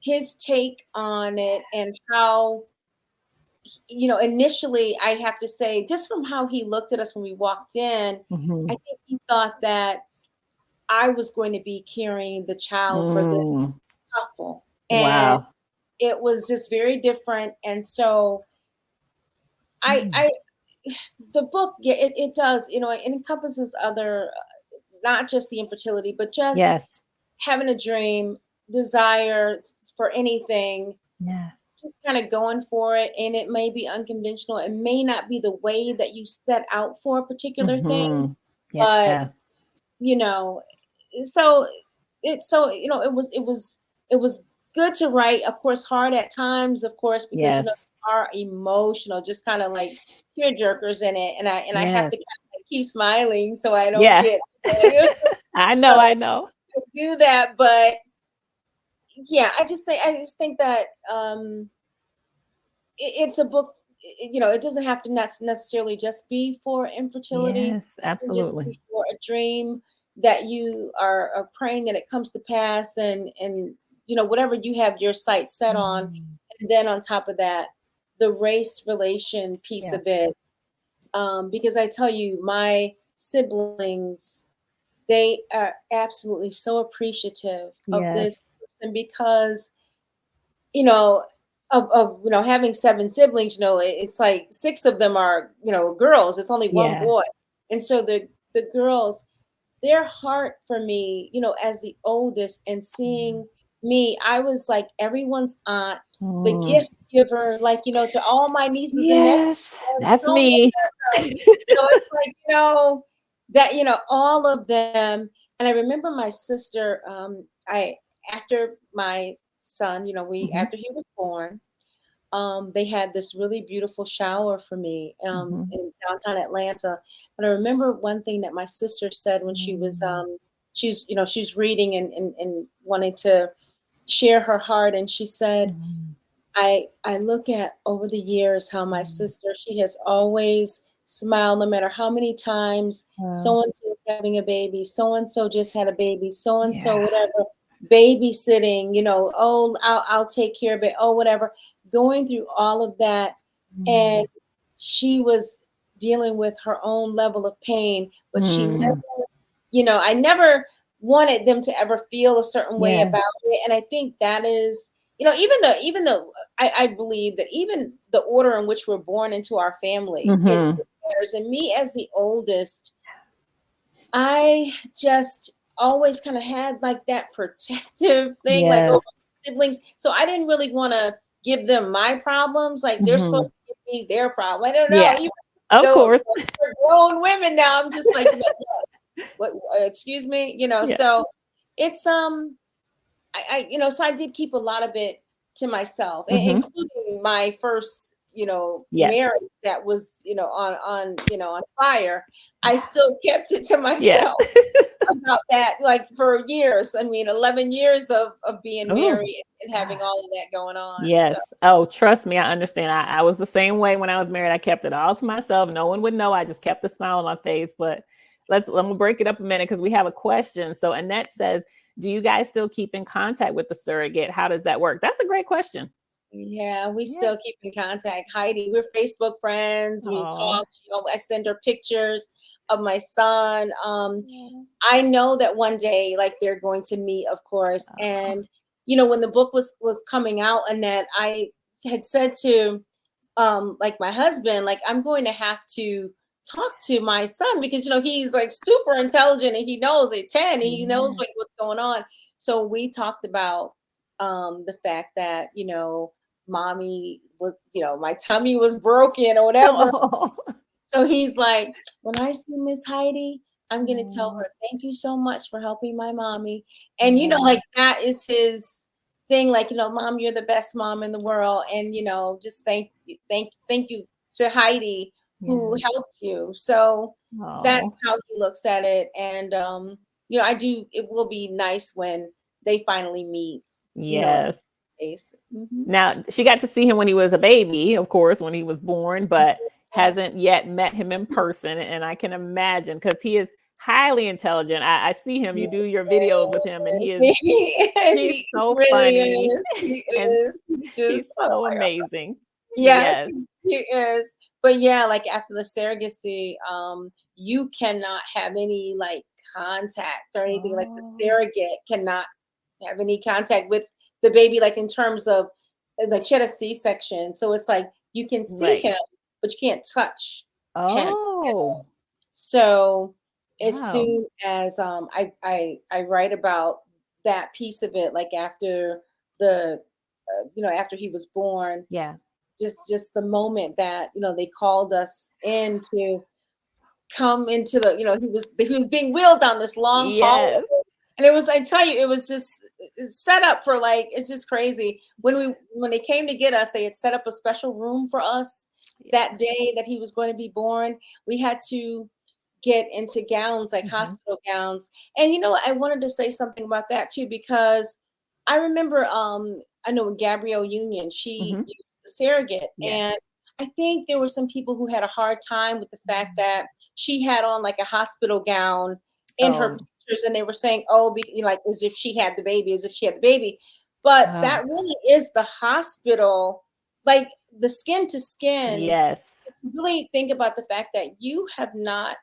his take on it, and how, initially, I have to say, just from how he looked at us when we walked in, I think he thought that I was going to be carrying the child for this couple. And Wow. it was just very different. And so I the book, it does, it encompasses other, not just the infertility, but just having a dream, desire for anything, just kind of going for it. And it may be unconventional. It may not be the way that you set out for a particular thing, but so it was good to write. Of course, hard at times, of course, because are emotional, just kind of like tear jerkers in it, and I have to kind of keep smiling so I don't get I know do that. But yeah, I just think that it's a book. It doesn't have to necessarily just be for infertility. Yes, It can just absolutely. be for a dream that you are praying that it comes to pass, and whatever you have your sights set on. And then on top of that, the race relation piece of it, because I tell you, my siblings, they are absolutely so appreciative of this, and because of having 7 siblings, it's like 6 of them are girls. It's only 1 boy. And so the girls, their heart for me, as the oldest, and seeing me, I was like everyone's aunt, the gift giver, like, to all my nieces and nephews. That's me. It's like, that, all of them. And I remember my sister, after my son, after he was born, they had this really beautiful shower for me in downtown Atlanta. And I remember one thing that my sister said when she was she's reading and wanting to share her heart, and she said, I look at over the years how my sister, she has always smiled no matter how many times so and so is having a baby, so and so just had a baby, so and so whatever, babysitting, oh, I'll take care of it, oh, whatever, going through all of that. And she was dealing with her own level of pain, but she never, I never wanted them to ever feel a certain way about it. And I think that is, even though I believe that even the order in which we're born into our family, it matters. And me as the oldest, I just always kind of had like that protective thing, like over siblings. So I didn't really want to give them my problems. Like they're supposed to give me their problem. I don't know. Yeah, of course. We're grown women now. I'm just like, what excuse me, so it's so I did keep a lot of it to myself, including my first, marriage that was, on fire. I still kept it to myself. about that, like for years. I mean, 11 years of being Oh, married and having all of that going on. So yes. Oh, trust me, I understand. I was the same way when I was married. I kept it all to myself. No one would know. I just kept the smile on my face. But let me break it up a minute because we have a question. So Annette says, do you guys still keep in contact with the surrogate? How does that work? That's a great question. yeah, we Yeah. still keep in contact. Heidi, we're Facebook friends. We Oh. talk. I send her pictures of my son. I know that one day, like they're going to meet, of course. And when the book was coming out, Annette, I had said to like my husband, like I'm going to have to talk to my son because he's like super intelligent and he knows at 10 and he knows Yes. what's going on. So we talked about the fact that mommy was, my tummy was broken or whatever. Oh. So he's like, when I see Miss Heidi, I'm gonna tell Oh. her thank you so much for helping my mommy. And Yeah. like that is his thing, like, mom, you're the best mom in the world. And just thank you to Heidi who Yeah. helped you. So that's Oh. how he looks at it. And I do, it will be nice when they finally meet, in Yes. face. Mhm. Now, she got to see him when he was a baby, of course, when he was born, but Yes. hasn't yet met him in person. And I can imagine because he is highly intelligent. I see him, you do your videos with him, and Yes. he's He so really funny is. He and is. He's he's just, oh so my God. amazing. Yes, Yes. he is. But yeah, like after the surrogacy, you cannot have any like contact or anything. Like the Oh, surrogate cannot have any contact with the baby, like in terms of like she had a C-section. So it's like you can see right. him, but you can't touch him. Oh, So as wow. soon as I write about that piece of it, like after the after he was born, Yeah. just the moment that they called us in to come into the he was being wheeled down this long hallway. Yes. And it was, I tell you, it was just set up for, like, it's just crazy. When they came to get us, they had set up a special room for us Yeah. that day that he was going to be born. We had to get into gowns, like Hmm. hospital gowns. And I wanted to say something about that too, because I remember I know with Gabrielle Union, she Hmm. used the surrogate. Yeah. And I think there were some people who had a hard time with the fact that she had on like a hospital gown in her Oh, pictures, and they were saying, oh, like as if she had the baby, as if she had the baby. But oh, that really is the hospital, like the skin to skin. yes. Really think about the fact that you have not,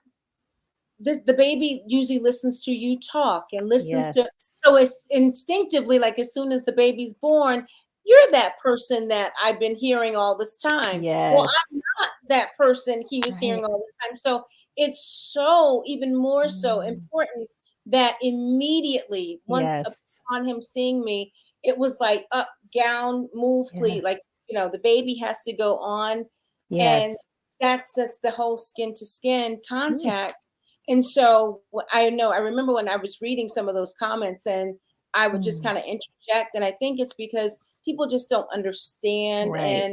the baby usually listens to you talk and listens to, Yes. so it's instinctively, like as soon as the baby's born, you're that person that I've been hearing all this time. Well, I'm Yes. not that person he was Right. hearing all this time. So it's so even more so Mm, important that immediately once yes. upon him seeing me, it was like up, gown, move, Yeah. please, like the baby has to go on. And Yes. that's the whole skin to skin Mm, contact. And so I remember when I was reading some of those comments, and I would just mm, kind of interject. And I think it's because people just don't understand. And right.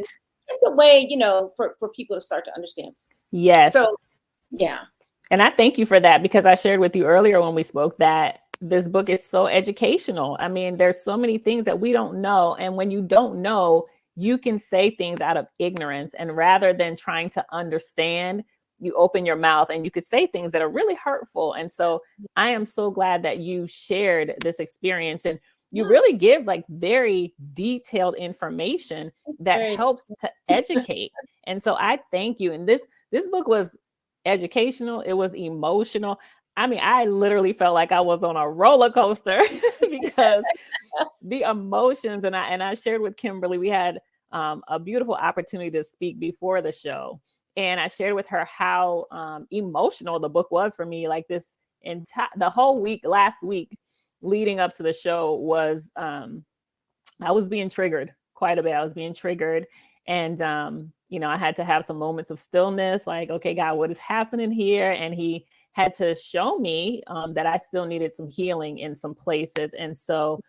it's a way, for people to start to understand. Yes. So yeah. And I thank you for that because I shared with you earlier when we spoke that this book is so educational. I mean, there's so many things that we don't know. And when you don't know, you can say things out of ignorance. And rather than trying to understand, you open your mouth and you could say things that are really hurtful. And so I am so glad that you shared this experience and you Yeah. really give like very detailed information that Very. helps to educate. And so I thank you. And this book was educational, it was emotional. I mean, I literally felt like I was on a roller coaster because the emotions, and I shared with Kimberly, we had a beautiful opportunity to speak before the show. And I shared with her how emotional the book was for me. Like this entire the whole week, last week, leading up to the show was I was being triggered quite a bit. I was being triggered. And, I had to have some moments of stillness, like, okay, God, what is happening here? And he had to show me that I still needed some healing in some places. And so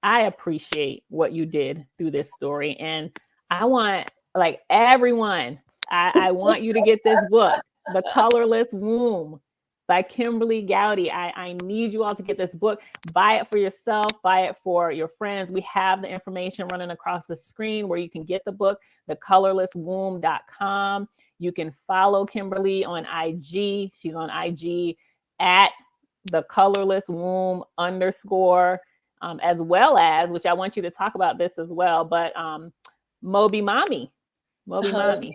I appreciate what you did through this story. And I want, like, everyone, I want you to get this book, The Colorless Womb. by Kimberly Gowdy. I need you all to get this book. Buy it for yourself, buy it for your friends. We have the information running across the screen where you can get the book, thecolorlesswomb.com. You can follow Kimberly on IG. She's on IG at thecolorlesswomb_, as well as, which I want you to talk about this as well, but Moby Mommy. Moby Mommy.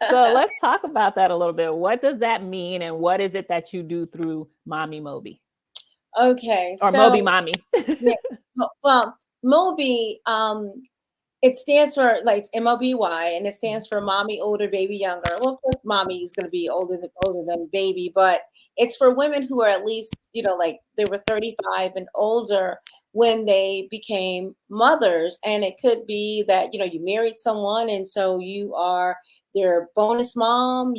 So let's talk about that a little bit. What does that mean, and what is it that you do through Mommy Moby? Okay, or Moby Mommy. Yeah, well, Moby, it stands for, like, it's MOBY, and it stands for Mommy Older, Baby Younger. Well, of course, Mommy is going to be older than baby, but it's for women who are at least, like they were 35 and older when they became mothers. And it could be that, you married someone, and so you are their bonus mom,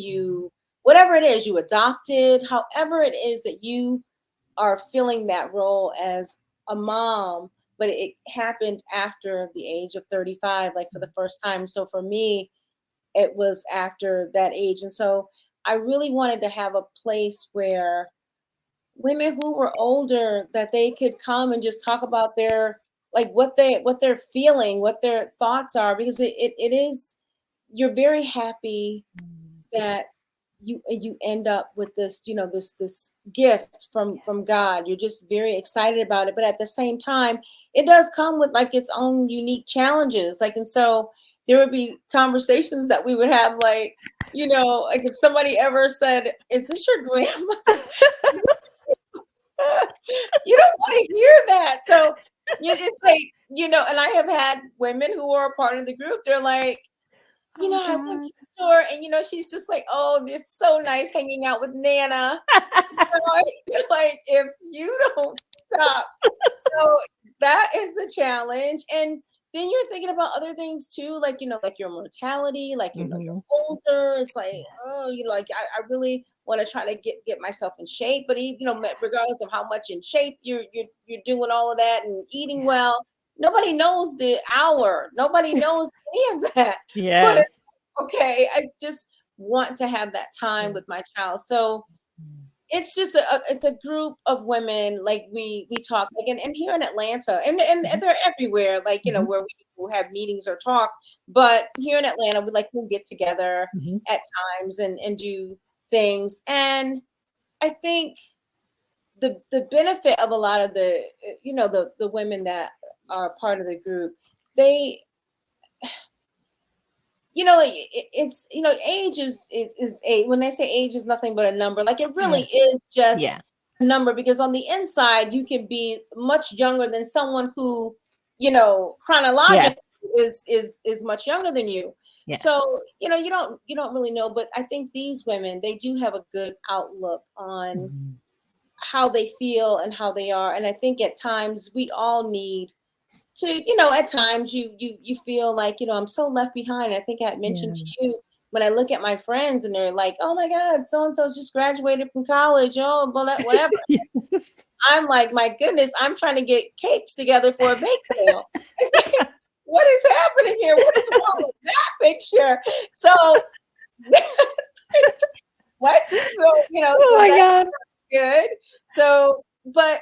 whatever it is, you adopted, however it is that you are filling that role as a mom, but it happened after the age of 35, like for the first time. So for me, it was after that age. And so I really wanted to have a place where women who were older, that they could come and just talk about their, like, what they're feeling, what their thoughts are, because it is, you're very happy that you end up with this, this gift from God. You're just very excited about it, but at the same time, it does come with, like, its own unique challenges. Like, and so there would be conversations that we would have, like, like if somebody ever said, "Is this your grandma?" You don't want to hear that. So you just like, and I have had women who are a part of the group. They're like, I went to the store, and she's just like, "Oh, it's so nice hanging out with Nana." You're like, if you don't stop. So that is the challenge. And then you're thinking about other things too, like, like your mortality, like, you're older. It's like, oh, like, I really want to try to get myself in shape. But even, regardless of how much in shape you're doing all of that and eating well, nobody knows the hour. Nobody knows any of that. Yes. But it's okay. I just want to have that time with my child. So it's just it's a group of women, like we talk, like, and here in Atlanta, and they're everywhere, like, where we will have meetings or talk. But here in Atlanta, we'll get together at times and do things. And I think the benefit of a lot of the the women that are part of the group, they, it's, age is age. When they say age is nothing but a number, like, it really is just a number, because on the inside you can be much younger than someone who, chronologically is much younger than you. So, you don't really know, but I think these women, they do have a good outlook on how they feel and how they are. And I think at times we all need to, at times you feel like, I'm so left behind. I think I had mentioned to you, when I look at my friends and they're like, "Oh my God, so and so just graduated from college. Oh, well, whatever." I'm like, my goodness, I'm trying to get cakes together for a bake sale. It's like, what is happening here? What is wrong with that picture? So what? So, oh so my that's God. good. So, but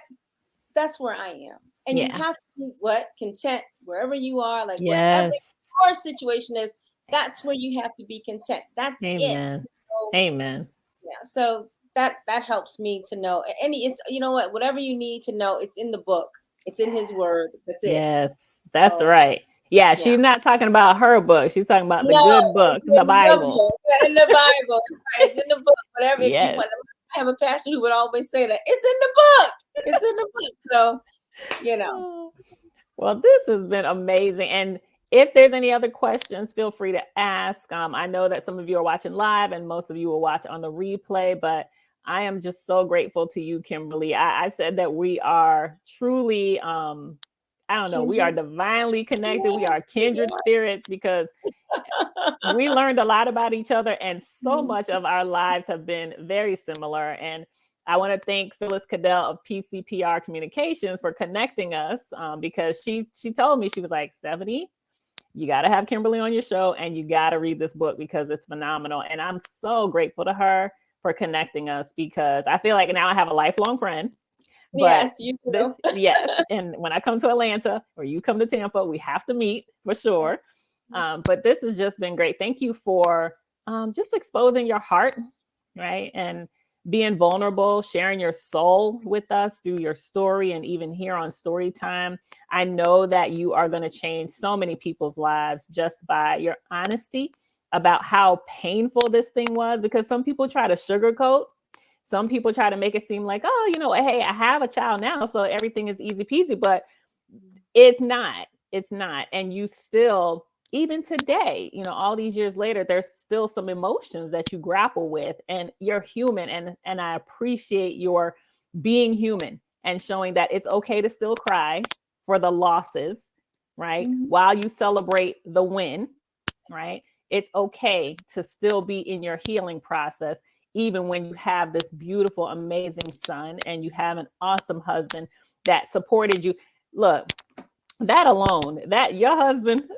that's where I am. And you have to be content wherever you are, like, whatever your situation is, that's where you have to be content. That's it. So, Amen. Yeah. So that helps me to know. And it's, what, whatever you need to know, it's in the book. It's in his word. That's it. Yes, that's right. Yeah, she's not talking about her book. She's talking about the good book, the Bible. In the Bible. It's in the book. Whatever. If you want, I have a pastor who would always say that. It's in the book. It's in the book. So, Well, this has been amazing. And if there's any other questions, feel free to ask. I know that some of you are watching live and most of you will watch on the replay, but I am just so grateful to you, Kimberly. I said that we are truly, we are divinely connected. We are kindred spirits, because we learned a lot about each other, and so much of our lives have been very similar. And I want to thank Phyllis Cadell of PCPR Communications for connecting us, because she told me, she was like, "Stephanie, you got to have Kimberly on your show, and you got to read this book because it's phenomenal." And I'm so grateful to her. for connecting us, because I feel like now I have a lifelong friend. But yes, you this, do. yes. And when I come to Atlanta or you come to Tampa, we have to meet for sure. But this has just been great. Thank you for just exposing your heart, right? And being vulnerable, sharing your soul with us through your story, and even here on Storytime. I know that you are going to change so many people's lives just by your honesty about how painful this thing was, because some people try to sugarcoat. Some people try to make it seem like, oh, you know, hey, I have a child now, so everything is easy peasy, but it's not. It's not. And you still, even today, you know, all these years later, there's still some emotions that you grapple with, and you're human. And I appreciate your being human and showing that it's okay to still cry for the losses, right? While you celebrate the win, right? It's okay to still be in your healing process, even when you have this beautiful, amazing son and you have an awesome husband that supported you. Look, that alone, that your husband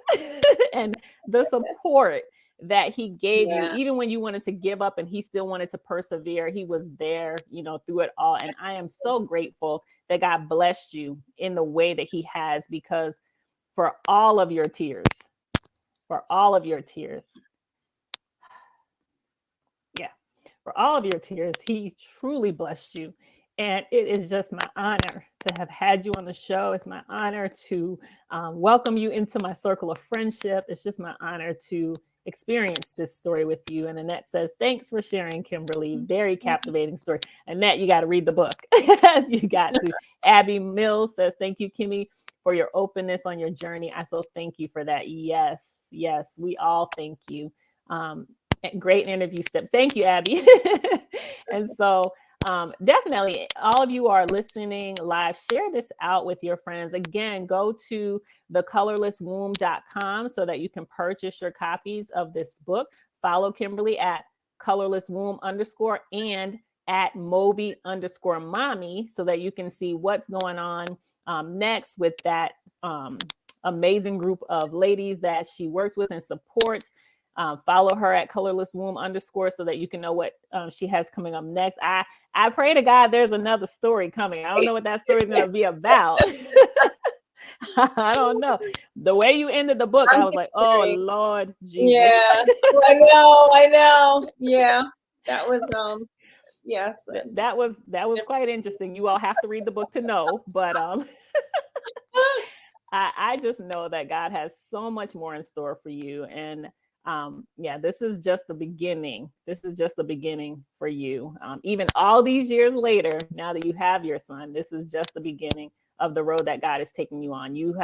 and the support that he gave you, even when you wanted to give up and he still wanted to persevere, he was there, you know, through it all. And I am so grateful that God blessed you in the way that he has, because for all of your tears, for all of your tears, yeah, for all of your tears, he truly blessed you. And it is just my honor to have had you on the show. It's my honor to welcome you into my circle of friendship. It's just my honor to experience this story with you. And Annette says, thanks for sharing, Kimberly. Very captivating story. Annette, you got to read the book. You got to. Abby Mills says, thank you, Kimmy, for your openness on your journey. I so thank you for that. Yes, yes, we all thank you. Great interview, Step. Thank you, Abby. And so definitely, all of you are listening live, share this out with your friends. Again, go to thecolorlesswomb.com so that you can purchase your copies of this book. Follow Kimberly at colorlesswomb_ and at Moby_mommy so that you can see what's going on next with that amazing group of ladies that she works with and supports. Follow her at colorlesswomb_ so that you can know what she has coming up next. I pray to God there's another story coming. I don't know what that story is going to be about. I don't know. The way you ended the book, I was like, oh, Lord Jesus. Yeah, I know. Yeah, that was, yes. That was quite interesting. You all have to read the book to know, but I just know that God has so much more in store for you. And yeah, this is just the beginning. This is just the beginning for you. Even all these years later, now that you have your son, this is just the beginning of the road that God is taking you on. You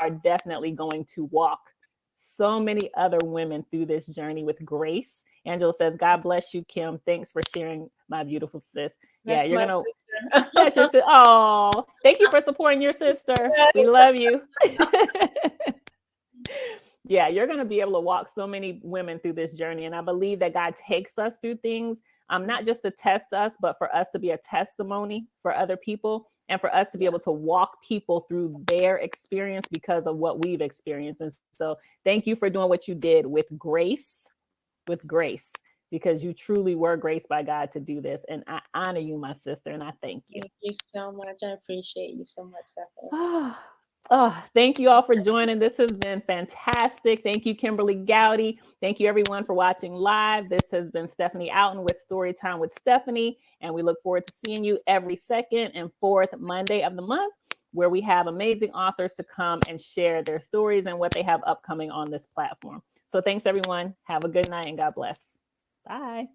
are definitely going to walk so many other women through this journey with grace. Angela says, God bless you, Kim. Thanks for sharing, my beautiful sis. That's yeah, you're gonna sister. That's your sister. Oh, thank you for supporting your sister. We love you. Yeah, you're going to be able to walk so many women through this journey. And I believe that God takes us through things, not just to test us, but for us to be a testimony for other people, and for us to be able to walk people through their experience because of what we've experienced. And so thank you for doing what you did with grace, because you truly were graced by God to do this. And I honor you, my sister, and I thank you. Thank you so much. I appreciate you so much, Stephanie. Oh, thank you all for joining. This has been fantastic. Thank you, Kimberly Gowdy. Thank you, everyone, for watching live. This has been Stephanie Outen with Storytime with Stephanie, and we look forward to seeing you every second and fourth Monday of the month, where we have amazing authors to come and share their stories and what they have upcoming on this platform. So thanks, everyone. Have a good night and God bless. Bye.